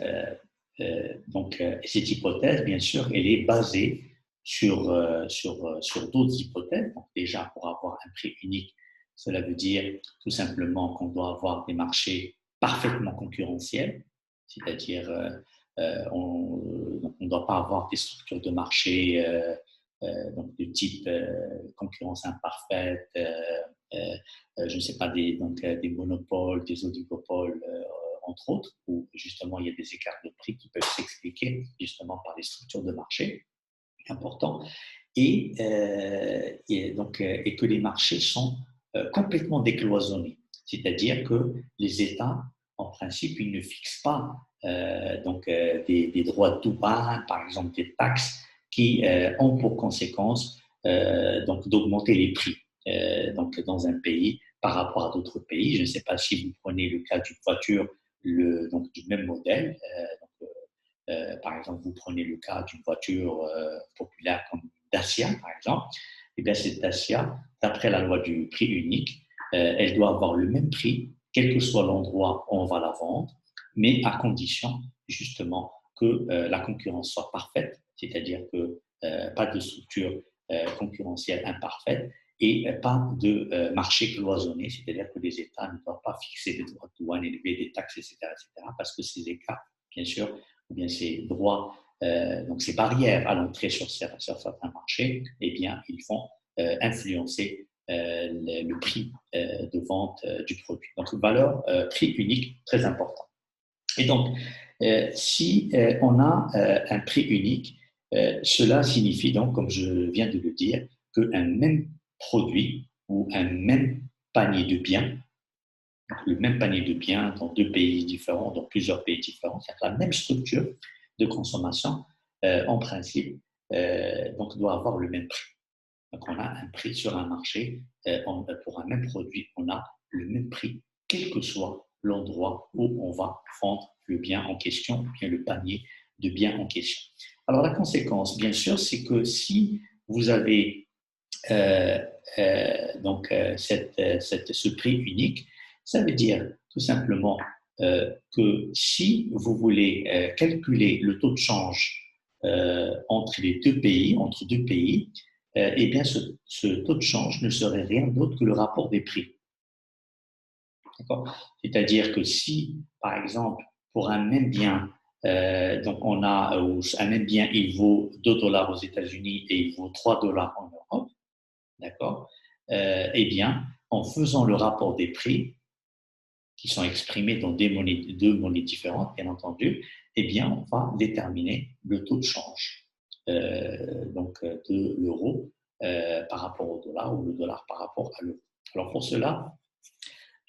Cette hypothèse, bien sûr, elle est basée sur d'autres hypothèses. Donc, déjà, pour avoir un prix unique, cela veut dire tout simplement qu'on doit avoir des marchés parfaitement concurrentiels, c'est-à-dire on ne doit pas avoir des structures de marché de type concurrence imparfaite, je ne sais pas, des monopoles, des oligopoles, entre autres, où justement il y a des écarts de prix qui peuvent s'expliquer justement par les structures de marché importants, et que les marchés sont complètement décloisonnés. C'est-à-dire que les États, en principe, ils ne fixent pas des droits de douane, par exemple des taxes, qui ont pour conséquence donc d'augmenter les prix donc dans un pays par rapport à d'autres pays. Je ne sais pas si vous prenez le cas d'une voiture donc du même modèle. Par exemple, vous prenez le cas d'une voiture populaire comme Dacia, par exemple. Et bien, cette Dacia, d'après la loi du prix unique, elle doit avoir le même prix, quel que soit l'endroit où on va la vendre, mais à condition justement que la concurrence soit parfaite, c'est-à-dire que pas de structure concurrentielle imparfaite et pas de marché cloisonné, c'est-à-dire que les États ne doivent pas fixer des droits de douane élevés, des taxes, etc., parce que ces écarts, bien sûr, ou bien ces droits, donc ces barrières à l'entrée sur certains marchés, eh bien, ils vont influencer le prix de vente du produit. Donc, valeur, prix unique, très important. Et donc, si on a un prix unique, cela signifie donc, comme je viens de le dire, qu'un même produit ou un même panier de biens, le même panier de biens dans deux pays différents, dans plusieurs pays différents, c'est la même structure de consommation, en principe, donc doit avoir le même prix. Donc, on a un prix sur un marché, pour un même produit, on a le même prix, quel que soit l'endroit où on va vendre le bien en question, ou bien le panier de biens en question. Alors, la conséquence, bien sûr, c'est que si vous avez ce prix unique, ça veut dire tout simplement que si vous voulez calculer le taux de change entre deux pays, eh bien ce taux de change ne serait rien d'autre que le rapport des prix. C'est-à-dire que si, par exemple, pour un même bien, donc on a un même bien, il vaut 2 dollars aux États-Unis et il vaut 3 dollars en Europe, d'accord. Eh bien, en faisant le rapport des prix, qui sont exprimés dans deux monnaies différentes, bien entendu, eh bien, on va déterminer le taux de change de l'euro par rapport au dollar ou le dollar par rapport à l'euro. Alors, pour cela,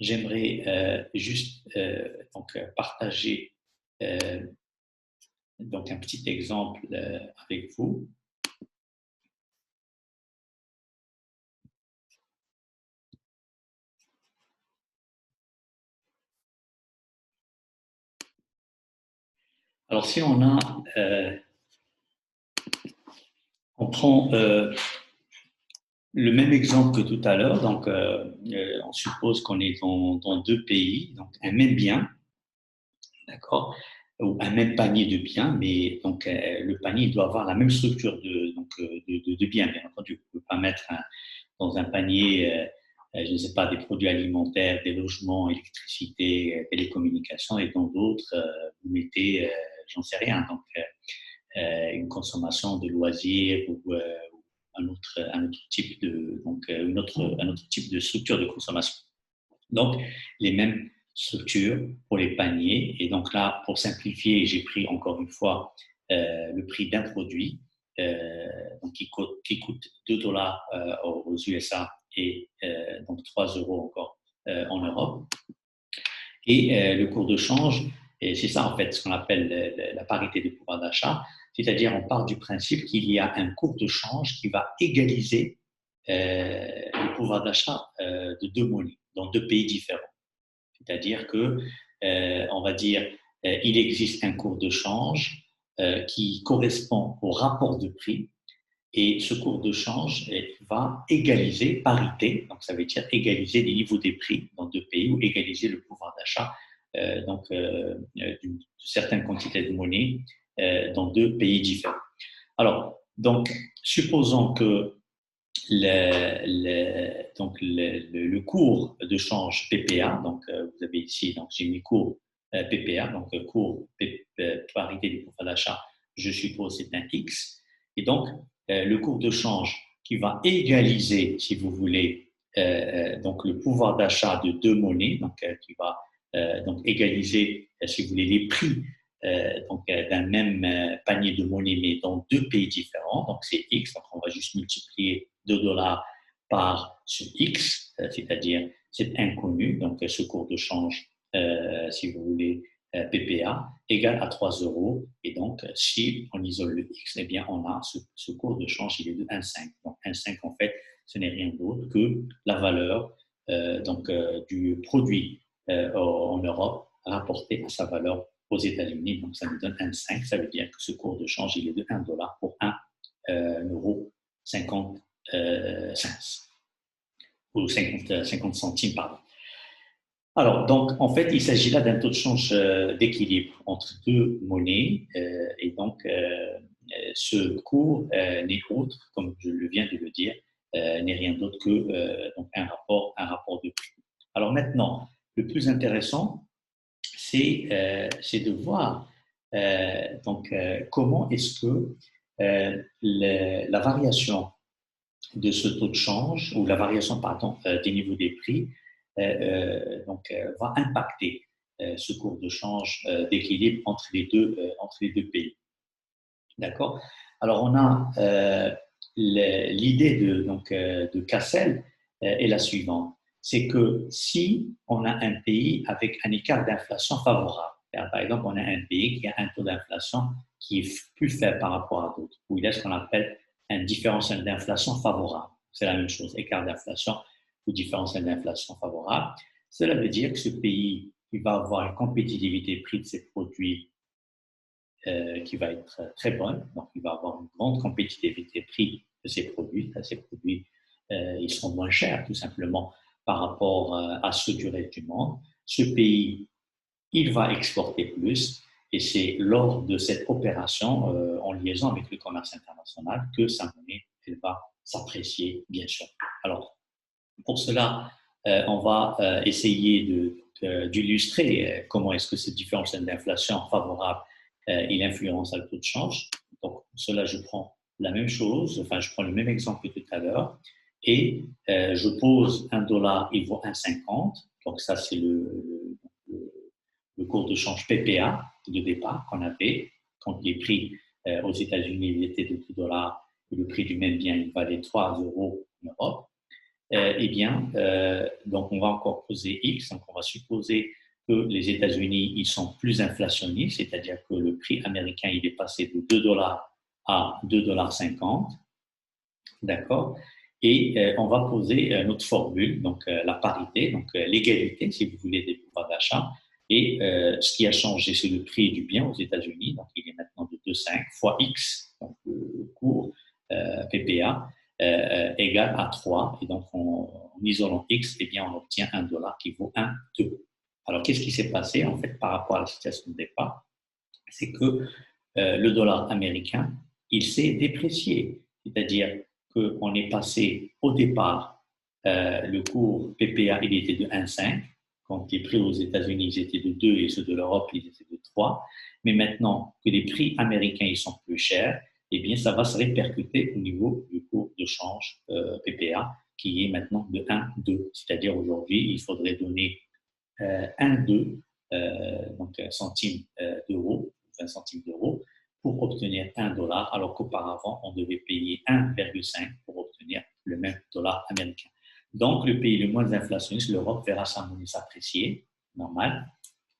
j'aimerais juste partager donc un petit exemple avec vous. Alors, si on prend le même exemple que tout à l'heure, donc on suppose qu'on est dans deux pays, donc un même bien, d'accord, ou un même panier de biens, mais donc le panier doit avoir la même structure de biens, bien entendu. Vous ne pouvez pas mettre dans un panier, je ne sais pas, des produits alimentaires, des logements, électricité, télécommunications, et dans d'autres, vous mettez, j'en sais rien, donc une consommation de loisirs ou un autre type un autre type de structure de consommation. Donc, les mêmes structures pour les paniers. Et donc là, pour simplifier, j'ai pris encore une fois le prix d'un produit donc qui coûte 2 dollars aux USA et donc 3 euros encore en Europe. Et le cours de change, et c'est ça en fait ce qu'on appelle la parité de pouvoir d'achat, c'est-à-dire on part du principe qu'il y a un cours de change qui va égaliser le pouvoir d'achat de deux monnaies dans deux pays différents. C'est-à-dire que, on va dire, il existe un cours de change qui correspond au rapport de prix et ce cours de change va égaliser, parité, donc ça veut dire égaliser les niveaux des prix dans deux pays ou égaliser le pouvoir d'achat d'une certaine quantité de monnaie dans deux pays différents. Alors, donc, supposons que le cours de change PPA, donc vous avez ici, donc j'ai mis cours PPA, donc cours parité du pouvoir d'achat, je suppose c'est un X, et donc le cours de change qui va égaliser, si vous voulez, donc le pouvoir d'achat de deux monnaies, donc qui va donc égaliser, si vous voulez, les prix d'un même panier de monnaie, mais dans deux pays différents. Donc, c'est X. Donc, on va juste multiplier 2 dollars par sur X, c'est-à-dire c'est inconnu, donc ce cours de change, si vous voulez, PPA, égale à 3 euros. Et donc, si on isole le X, eh bien, on a ce cours de change, il est de 1,5. Donc, 1,5, en fait, ce n'est rien d'autre que la valeur du produit en Europe rapporté à sa valeur aux États-Unis. Donc, ça nous donne 1,5. Ça veut dire que ce cours de change, il est de 1 dollar pour 1 euro 50 cents ou 50 centimes, pardon. Alors, donc, en fait, il s'agit là d'un taux de change d'équilibre entre deux monnaies. Et donc, ce cours n'est autre, comme je viens de le dire, n'est rien d'autre que donc un rapport de prix. Alors maintenant, le plus intéressant, c'est de voir comment est-ce que la variation de ce taux de change, ou la variation, pardon, des niveaux des prix, va impacter ce cours de change d'équilibre entre les deux pays. D'accord? Alors, on a l'idée de Cassel est la suivante. C'est que si on a un pays avec un écart d'inflation favorable, par exemple, on a un pays qui a un taux d'inflation qui est plus faible par rapport à d'autres, où il y a ce qu'on appelle un différentiel d'inflation favorable. C'est la même chose, écart d'inflation ou différentiel d'inflation favorable. Cela veut dire que ce pays il va avoir une compétitivité prix de ses produits qui va être très bonne. Donc, il va avoir une grande compétitivité prix de ses produits. Ces produits, ils seront moins chers, tout simplement, par rapport à ceux du reste du monde. Ce pays, il va exporter plus. Et c'est lors de cette opération, en liaison avec le commerce international, que sa monnaie elle va s'apprécier, bien sûr. Alors, pour cela, on va essayer d'illustrer comment est-ce que cette différence d'inflation favorable il influence le taux de change. Donc, pour cela, je prends la même chose, enfin, je prends le même exemple que tout à l'heure, et je pose $1, il vaut 1,50. Donc, ça, c'est le cours de change PPA de départ qu'on avait quand les prix aux États-Unis ils étaient de 2 dollars et le prix du même bien il valait 3 euros en Europe. Eh bien, donc on va encore poser X, donc on va supposer que les États-Unis ils sont plus inflationnistes, c'est-à-dire que le prix américain il est passé de 2 dollars à 2,50 $, d'accord? Et on va poser notre formule, donc la parité, donc l'égalité, si vous voulez, des pouvoirs d'achat. Et ce qui a changé, c'est le prix du bien aux États-Unis, donc il est maintenant de 2,5 fois X, donc le cours PPA, égale à 3. Et donc, en isolant X, eh bien, on obtient $1 qui vaut 1,2. Alors, qu'est-ce qui s'est passé, en fait, par rapport à la situation de départ? C'est que le dollar américain, il s'est déprécié. C'est-à-dire qu'on est passé au départ, le cours PPA, il était de 1,5. Quand les prix aux États-Unis, ils étaient de 2 et ceux de l'Europe, ils étaient de 3. Mais maintenant que les prix américains, ils sont plus chers, eh bien, ça va se répercuter au niveau du cours de change PPA, qui est maintenant de 1,2. C'est-à-dire aujourd'hui, il faudrait donner 1,2 donc centimes d'euros, 20 centimes d'euros, pour obtenir $1, alors qu'auparavant, on devait payer 1,5 pour obtenir le même dollar américain. Donc, le pays le moins inflationniste, l'Europe, verra sa monnaie s'apprécier, normal,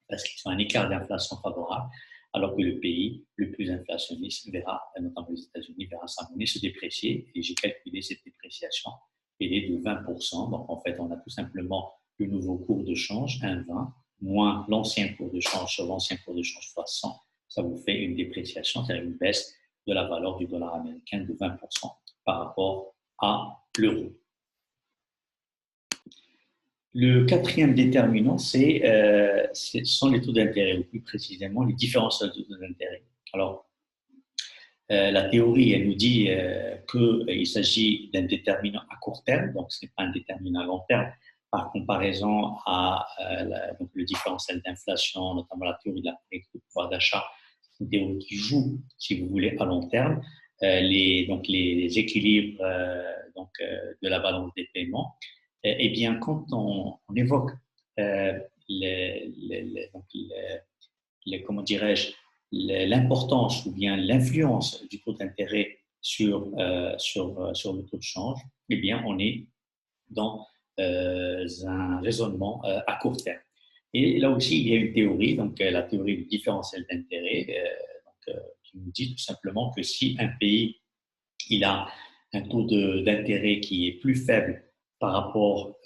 parce qu'ils ont un écart d'inflation favorable, alors que le pays le plus inflationniste verra, notamment les États-Unis, verra sa monnaie se déprécier. Et j'ai calculé cette dépréciation, elle est de 20%. Donc, en fait, on a tout simplement le nouveau cours de change, 1,20, moins l'ancien cours de change sur l'ancien cours de change fois 100. Ça vous fait une dépréciation, c'est-à-dire une baisse de la valeur du dollar américain de 20% par rapport à l'euro. Le quatrième déterminant, ce sont les taux d'intérêt, ou plus précisément les différentiels de taux d'intérêt. Alors, la théorie, elle nous dit qu'il s'agit d'un déterminant à court terme, donc ce n'est pas un déterminant à long terme, par comparaison à donc le différentiel d'inflation, notamment la théorie de la perte de pouvoir d'achat. C'est une théorie qui joue, si vous voulez, à long terme. Les équilibres de la balance des paiements. Eh bien, quand on évoque comment dirais-je, l'importance ou bien l'influence du taux d'intérêt sur le taux de change, eh bien, on est dans un raisonnement à court terme. Et là aussi, il y a une théorie, donc la théorie du différentiel d'intérêt, qui nous dit tout simplement que si un pays il a un taux d'intérêt qui est plus faible par rapport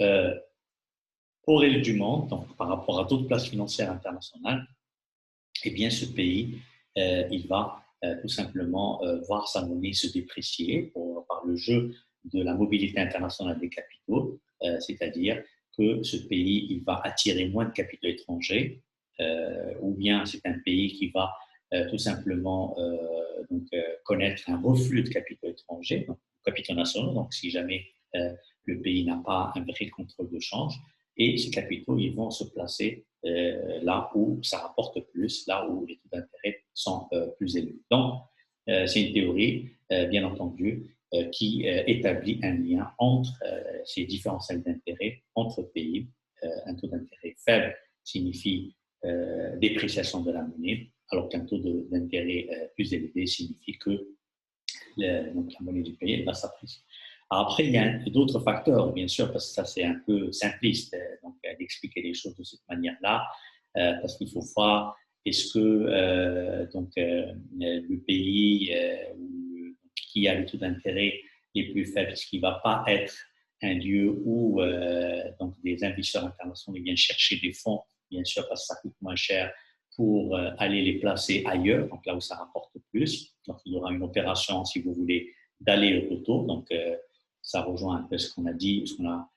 au reste du monde, donc par rapport à d'autres places financières internationales, eh bien ce pays, il va tout simplement voir sa monnaie se déprécier par le jeu de la mobilité internationale des capitaux, c'est-à-dire que ce pays, il va attirer moins de capitaux étrangers, ou bien c'est un pays qui va tout simplement connaître un reflux de capitaux étrangers, donc capitaux nationaux, donc si jamais le pays n'a pas un vrai contrôle de change, et ces capitaux, ils vont se placer là où ça rapporte plus, là où les taux d'intérêt sont plus élevés. Donc, c'est une théorie, bien entendu, qui établit un lien entre ces différentiels d'intérêt entre pays. Un taux d'intérêt faible signifie dépréciation de la monnaie, alors qu'un taux d'intérêt plus élevé signifie que donc la monnaie du pays va s'apprécier. Après, il y a d'autres facteurs, bien sûr, parce que ça, c'est un peu simpliste d'expliquer les choses de cette manière-là, parce qu'il faut voir est-ce que le pays qui a le taux d'intérêt les plus faibles, est-ce qu'il ne va pas être un lieu où donc des investisseurs internationaux viennent chercher des fonds, bien sûr, parce que ça coûte moins cher pour aller les placer ailleurs, donc là où ça rapporte plus. Donc, il y aura une opération, si vous voulez, d'aller au retour. Donc, ça rejoint un peu ce qu'on a dit, ce qu'on a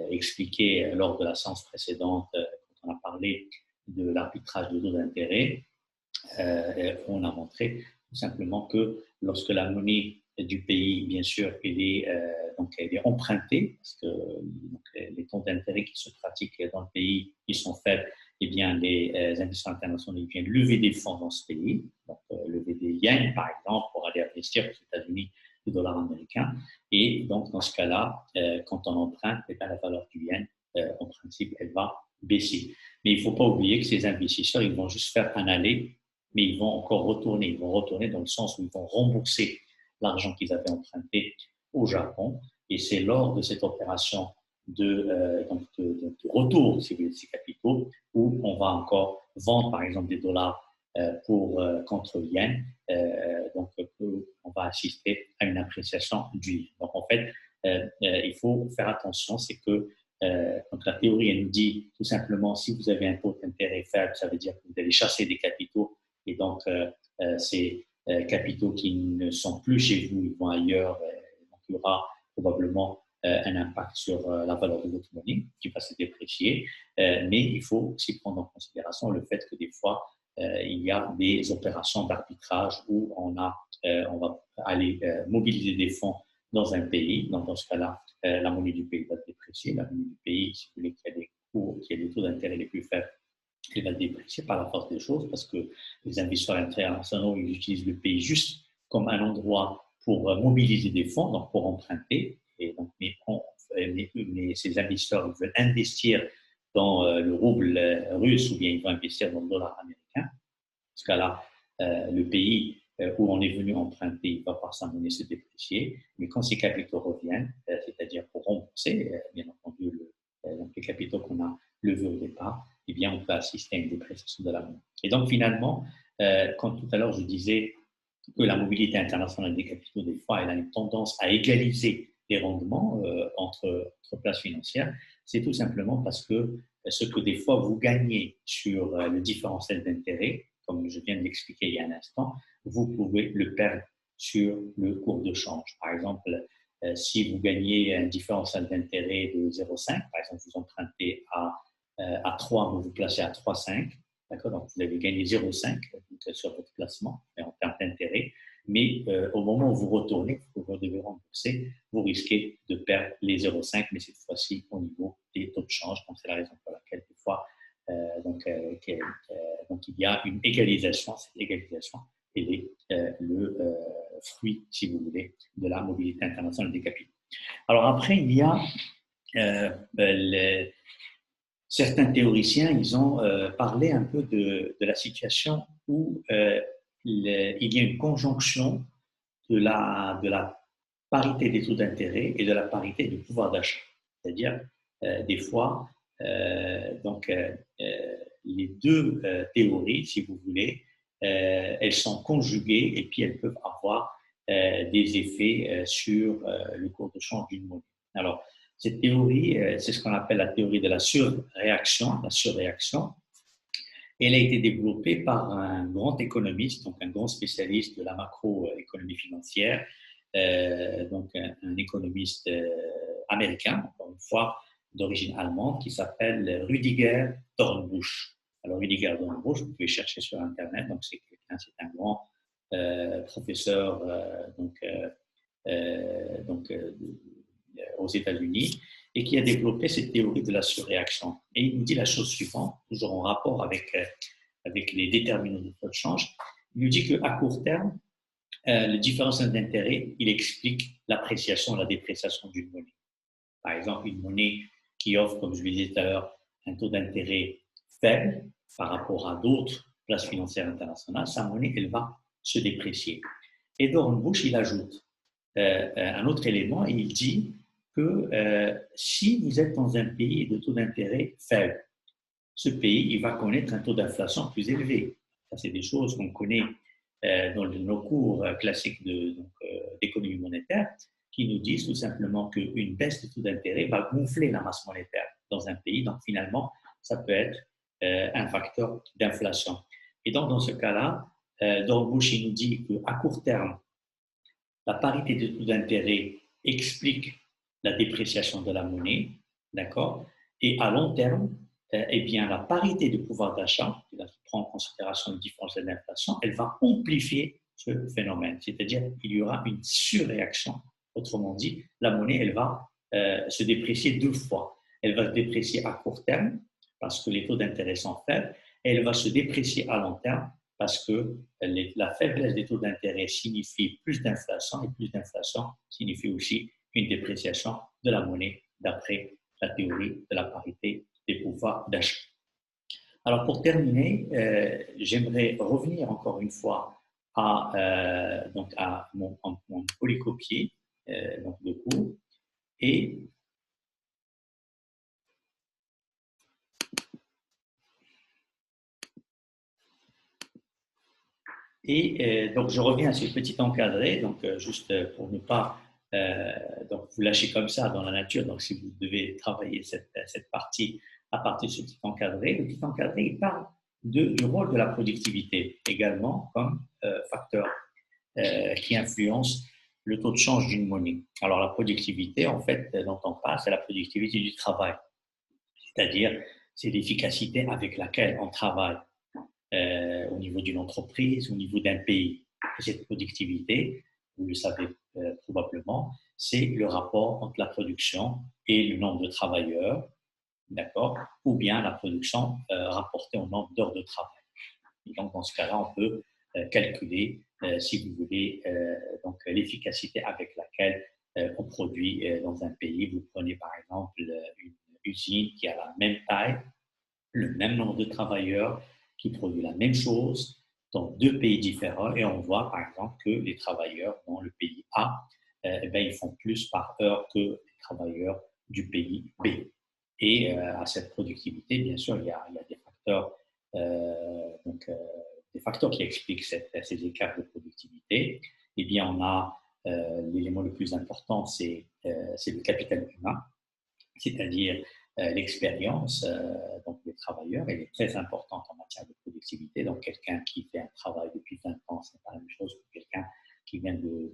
expliqué lors de la séance précédente, quand on a parlé de l'arbitrage de taux d'intérêt. On a montré tout simplement que lorsque la monnaie du pays, bien sûr, elle est empruntée, parce que donc, les taux d'intérêt qui se pratiquent dans le pays, ils sont faibles, eh bien, les investisseurs internationaux viennent lever des fonds dans ce pays, donc lever des yens, par exemple, pour aller investir aux États-Unis le dollar américain. Et donc, dans ce cas-là, quand on emprunte, eh bien, la valeur du yen, en principe, elle va baisser. Mais il ne faut pas oublier que ces investisseurs, ils vont juste faire un aller, mais ils vont encore retourner. Ils vont retourner dans le sens où ils vont rembourser l'argent qu'ils avaient emprunté au Japon. Et c'est lors de cette opération de retour de ces capitaux où on va encore vendre, par exemple, des dollars contre yen. Donc, on va assister à une appréciation du yen. Donc, en fait, il faut faire attention, c'est que donc la théorie, elle nous dit tout simplement, si vous avez un taux d'intérêt faible, ça veut dire que vous allez chasser des capitaux et donc ces capitaux qui ne sont plus chez vous, ils vont ailleurs. Donc, il y aura probablement un impact sur la valeur de votre monnaie qui va se déprécier. Mais il faut aussi prendre en considération le fait que des fois, il y a des opérations d'arbitrage où on va aller mobiliser des fonds dans un pays. Donc, dans ce cas-là, la monnaie du pays va se déprécier. La monnaie du pays, si vous voulez, qui a des taux d'intérêt les plus faibles, elle va se déprécier par la force des choses parce que les investisseurs internationaux ils utilisent le pays juste comme un endroit pour mobiliser des fonds, donc pour emprunter. Et donc, mais ces investisseurs ils veulent investir dans le rouble russe ou bien ils vont investir dans le dollar américain. Dans ce cas-là, le pays où on est venu emprunter, il va voir sa monnaie se déprécier. Mais quand ces capitaux reviennent, c'est-à-dire pour rembourser, bien entendu, donc les capitaux qu'on a levés au départ, eh bien, on peut assister à une dépréciation de la monnaie. Et donc, finalement, quand tout à l'heure je disais que la mobilité internationale des capitaux, des fois, elle a une tendance à égaliser les rendements entre places financières, c'est tout simplement parce que ce que des fois vous gagnez sur le différentiel d'intérêt, comme je viens de l'expliquer il y a un instant, vous pouvez le perdre sur le cours de change. Par exemple, si vous gagnez un différentiel d'intérêt de 0,5, par exemple, vous empruntez à 3, vous vous placez à 3,5, d'accord? Donc, vous avez gagné 0,5 sur votre placement en termes d'intérêt, mais au moment où vous retournez, vous devez rembourser, vous risquez de perdre les 0,5, mais cette fois-ci au niveau des taux de change. Donc, c'est la raison pour laquelle, des fois, donc il y a une égalisation. Cette égalisation, elle est le fruit, si vous voulez, de la mobilité internationale des capitaux. Alors après, il y a certains théoriciens, ils ont parlé un peu de la situation où il y a une conjonction de la parité des taux d'intérêt et de la parité du pouvoir d'achat. C'est-à-dire, des fois, les deux théories, si vous voulez, elles sont conjuguées et puis elles peuvent avoir des effets sur le cours de change d'une monnaie. Alors, cette théorie, c'est ce qu'on appelle la théorie de la surréaction. La surréaction, elle a été développée par un grand économiste, donc un grand spécialiste de la macroéconomie financière, donc un économiste américain, encore une fois, d'origine allemande, qui s'appelle Rüdiger Dornbusch. Alors, Rüdiger Dornbusch, vous pouvez chercher sur Internet, donc c'est un grand professeur aux États-Unis, et qui a développé cette théorie de la surréaction. Et il nous dit la chose suivante, toujours en rapport avec les déterminants de taux de change. Il nous dit qu'à court terme, le différentiel d'intérêt, il explique l'appréciation et la dépréciation d'une monnaie. Par exemple, une monnaie qui offre, comme je le disais tout à l'heure, un taux d'intérêt faible par rapport à d'autres places financières internationales, sa monnaie, elle va se déprécier. Et Dornbusch, il ajoute un autre élément et il dit que si vous êtes dans un pays de taux d'intérêt faible, ce pays il va connaître un taux d'inflation plus élevé. Ça, c'est des choses qu'on connaît dans nos cours classiques d'économie monétaire qui nous disent tout simplement qu'une baisse de taux d'intérêt va gonfler la masse monétaire dans un pays. Donc, finalement, ça peut être un facteur d'inflation. Et donc, dans ce cas-là, Dornbusch nous dit qu'à court terme, la parité de taux d'intérêt explique la dépréciation de la monnaie, d'accord? Et à long terme, eh bien, la parité de pouvoir d'achat, qui prend en considération le différentiel d'inflation, elle va amplifier ce phénomène. C'est-à-dire qu'il y aura une surréaction. Autrement dit, la monnaie, elle va se déprécier deux fois. Elle va se déprécier à court terme parce que les taux d'intérêt sont faibles et elle va se déprécier à long terme parce que la faiblesse des taux d'intérêt signifie plus d'inflation et plus d'inflation signifie aussi une dépréciation de la monnaie d'après la théorie de la parité des pouvoirs d'achat. Alors pour terminer, j'aimerais revenir encore une fois à mon polycopier de cours et donc, je reviens à ce petit encadré, donc juste pour ne pas donc vous lâcher comme ça dans la nature. Donc, si vous devez travailler cette partie à partir de ce petit encadré, le petit encadré, il parle du rôle de la productivité également comme facteur qui influence le taux de change d'une monnaie. Alors, la productivité, en fait, dont on parle, c'est la productivité du travail, c'est-à-dire c'est l'efficacité avec laquelle on travaille. Au niveau d'une entreprise, au niveau d'un pays. Et cette productivité, vous le savez probablement, c'est le rapport entre la production et le nombre de travailleurs, d'accord, ou bien la production rapportée au nombre d'heures de travail. Et donc, dans ce cas-là, on peut calculer, si vous voulez, donc l'efficacité avec laquelle on produit dans un pays. Vous prenez par exemple une usine qui a la même taille, le même nombre de travailleurs, qui produit la même chose dans deux pays différents et on voit par exemple que les travailleurs dans le pays A, ils font plus par heure que les travailleurs du pays B. Et à cette productivité, bien sûr, il y a des facteurs qui expliquent ces écarts de productivité. Eh bien, on a l'élément le plus important, c'est le capital humain, c'est-à-dire l'expérience donc des travailleurs, elle est très importante en matière de productivité. Donc, quelqu'un qui fait un travail depuis 20 ans, ce n'est pas la même chose que quelqu'un qui vient de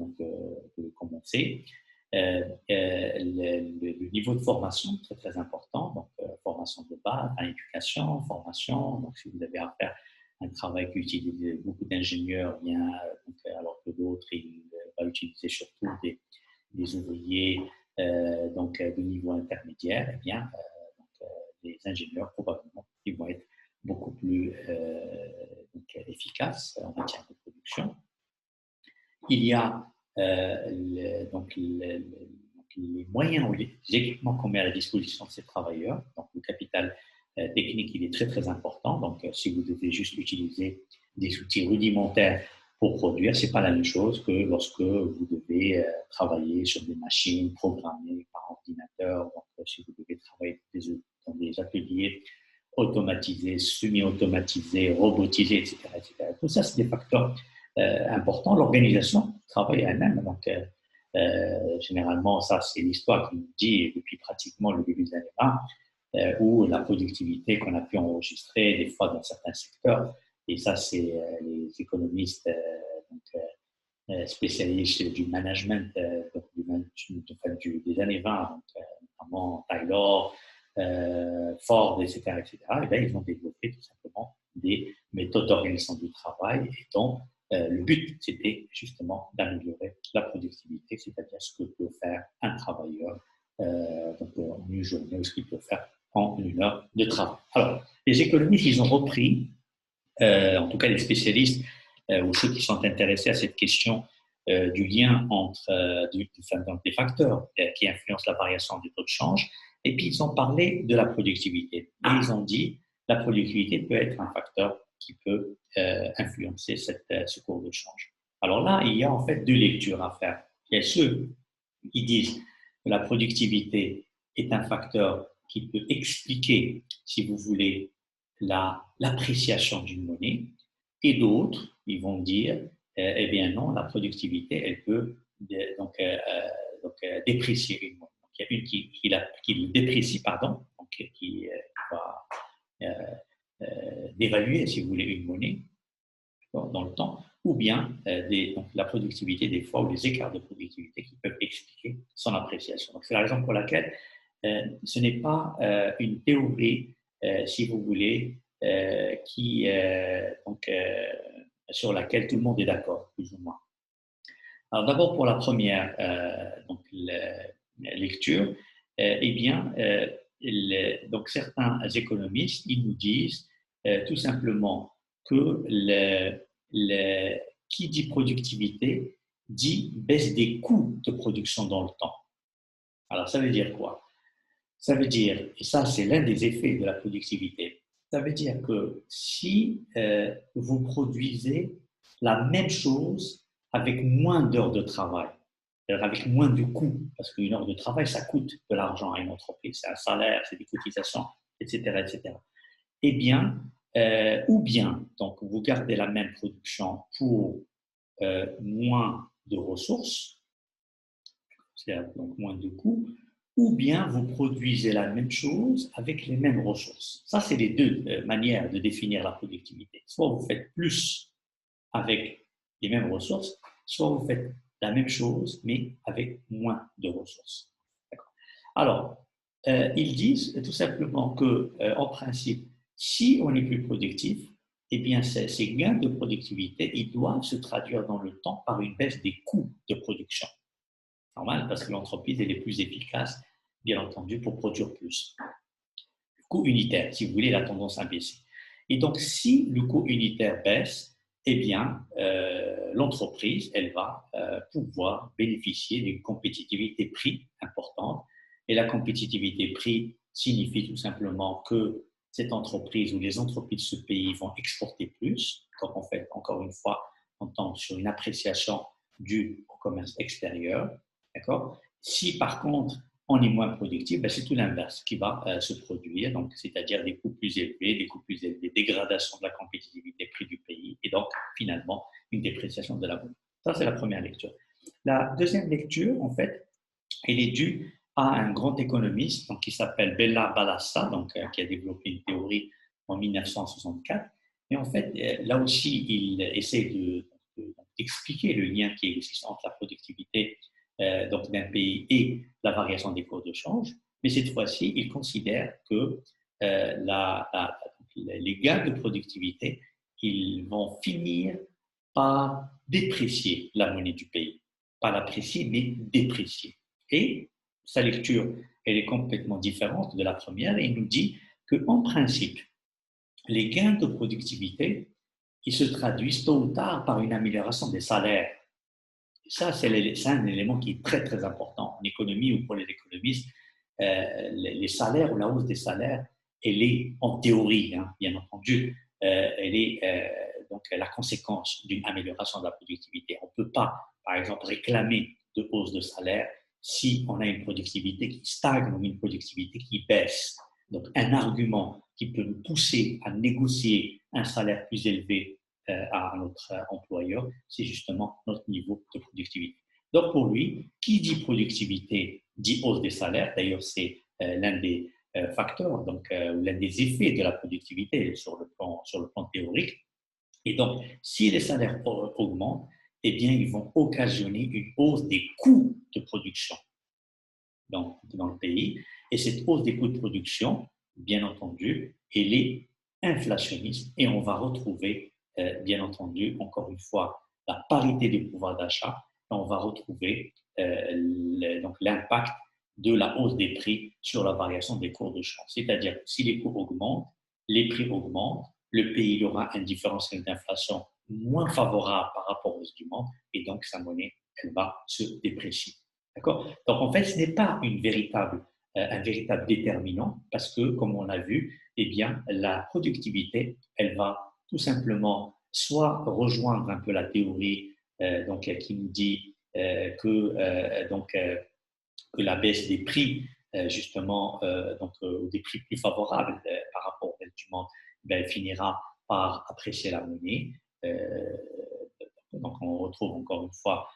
commencer. Le niveau de formation, très, très important. Donc, formation de base, éducation, formation. Donc, si vous avez à faire un travail qui utilise beaucoup d'ingénieurs, bien, alors que d'autres, il va utiliser surtout des ouvriers de niveau intermédiaire, eh bien, les ingénieurs, probablement, ils vont être beaucoup plus efficaces en matière de production. Il y a les moyens ou les équipements qu'on met à la disposition de ces travailleurs. Donc, le capital technique, il est très, très important. Donc, si vous devez juste utiliser des outils rudimentaires pour produire. Ce n'est pas la même chose que lorsque vous devez travailler sur des machines programmées par ordinateur. Donc, si vous devez travailler dans des ateliers automatisés, semi-automatisés, robotisés, etc., etc. Tout ça, c'est des facteurs importants. L'organisation du travail elle-même. Donc, généralement, ça, c'est l'histoire qui nous dit depuis pratiquement le début des années 20, où la productivité qu'on a pu enregistrer des fois dans certains secteurs, et ça, c'est les économistes spécialistes du management, donc des années 20, donc, notamment Taylor, Ford, etc., etc., et bien, ils ont développé tout simplement des méthodes d'organisation du travail et dont le but, c'était justement d'améliorer la productivité, c'est-à-dire ce que peut faire un travailleur donc en une journée ou ce qu'il peut faire en une heure de travail. Alors, les économistes, ils ont repris, en tout cas les spécialistes ou ceux qui sont intéressés à cette question du lien entre des facteurs qui influencent la variation des taux de change, et puis ils ont parlé de la productivité. Et ils ont dit la productivité peut être un facteur qui peut influencer ce cours de change. Alors là, il y a en fait deux lectures à faire. Il y a ceux qui disent que la productivité est un facteur qui peut expliquer, si vous voulez, l'appréciation d'une monnaie, et d'autres, ils vont dire, eh bien non, la productivité, elle peut déprécier une monnaie. Donc, il y a une qui le déprécie, pardon, donc qui va d'évaluer, si vous voulez, une monnaie dans le temps, ou bien donc la productivité des fois, ou les écarts de productivité qui peuvent expliquer son appréciation. Donc, c'est la raison pour laquelle ce n'est pas une théorie, si vous voulez, sur laquelle tout le monde est d'accord, plus ou moins. Alors, d'abord, pour la première lecture, eh bien, donc certains économistes, ils nous disent tout simplement que qui dit productivité dit baisse des coûts de production dans le temps. Alors, ça veut dire quoi? Ça veut dire, et ça c'est l'un des effets de la productivité, ça veut dire que si vous produisez la même chose avec moins d'heures de travail, c'est-à-dire avec moins de coûts, parce qu'une heure de travail, ça coûte de l'argent à une entreprise, c'est un salaire, c'est des cotisations, etc., etc. Eh bien, ou bien, donc vous gardez la même production pour moins de ressources, c'est-à-dire donc moins de coûts, ou bien vous produisez la même chose avec les mêmes ressources. Ça, c'est les deux manières de définir la productivité. Soit vous faites plus avec les mêmes ressources, soit vous faites la même chose, mais avec moins de ressources. Alors, ils disent tout simplement que, en principe, si on est plus productif, eh bien, ces gains de productivité, ils doivent se traduire dans le temps par une baisse des coûts de production. Normal, parce que l'entreprise elle est plus efficace, bien entendu, pour produire plus. Le coût unitaire, si vous voulez, la tendance à baisser. Et donc, si le coût unitaire baisse, eh bien, l'entreprise, elle va pouvoir bénéficier d'une compétitivité prix importante. Et la compétitivité prix signifie tout simplement que cette entreprise ou les entreprises de ce pays vont exporter plus. Donc, en fait, encore une fois, on tombe sur une appréciation du commerce extérieur. D'accord? Si par contre, on est moins productif, ben c'est tout l'inverse qui va se produire, donc c'est-à-dire des coûts plus élevés, dégradation de la compétitivité prix du pays, et donc finalement une dépréciation de la monnaie. Ça, c'est la première lecture. La deuxième lecture, en fait, elle est due à un grand économiste donc, qui s'appelle Bella Balassa, donc, qui a développé une théorie en 1964. Et en fait, là aussi, il essaie d'expliquer le lien qui existe entre la productivité donc d'un pays et la variation des cours de change. Mais cette fois-ci, il considère que les gains de productivité, ils vont finir par déprécier la monnaie du pays. Pas l'apprécier, mais déprécier. Et sa lecture, elle est complètement différente de la première et il nous dit qu'en principe, les gains de productivité, ils se traduisent tôt ou tard par une amélioration des salaires. Et ça, c'est un élément qui est très, très important en économie ou pour les économistes. Les salaires ou la hausse des salaires, elle est en théorie, hein, bien entendu, elle est donc la conséquence d'une amélioration de la productivité. On ne peut pas, par exemple, réclamer de hausse de salaire si on a une productivité qui stagne ou une productivité qui baisse. Donc, un argument qui peut nous pousser à négocier un salaire plus élevé à notre employeur, c'est justement notre niveau de productivité. Donc, pour lui, qui dit productivité dit hausse des salaires. D'ailleurs, c'est l'un des facteurs, donc l'un des effets de la productivité sur le plan théorique. Et donc, si les salaires augmentent, eh bien, ils vont occasionner une hausse des coûts de production dans le pays. Et cette hausse des coûts de production, bien entendu, elle est inflationniste et on va retrouver, bien entendu, encore une fois, la parité du pouvoir d'achat. On va retrouver donc l'impact de la hausse des prix sur la variation des cours de change. C'est-à-dire que si les cours augmentent, les prix augmentent, le pays aura un différentiel d'inflation moins favorable par rapport au reste du monde et donc sa monnaie, elle va se déprécier. D'accord? Donc, en fait, ce n'est pas un véritable déterminant parce que, comme on l'a vu, eh bien, la productivité, elle va tout simplement soit rejoindre un peu la théorie donc, qui nous dit que la baisse des prix, justement, des prix plus favorables par rapport au reste du monde, ben, elle finira par apprécier la monnaie. Euh, donc, on retrouve encore une fois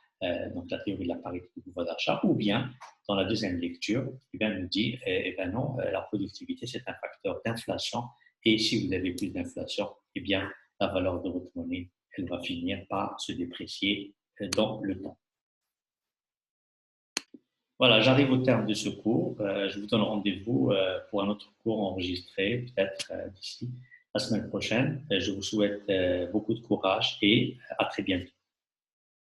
donc la théorie de la parité du pouvoir d'achat, ou bien dans la deuxième lecture, eh bien, nous dit ben non, la productivité c'est un facteur d'inflation et si vous avez plus d'inflation, eh bien la valeur de votre monnaie elle va finir par se déprécier dans le temps. Voilà, j'arrive au terme de ce cours. Je vous donne rendez-vous pour un autre cours enregistré, peut-être d'ici la semaine prochaine. Je vous souhaite beaucoup de courage et à très bientôt.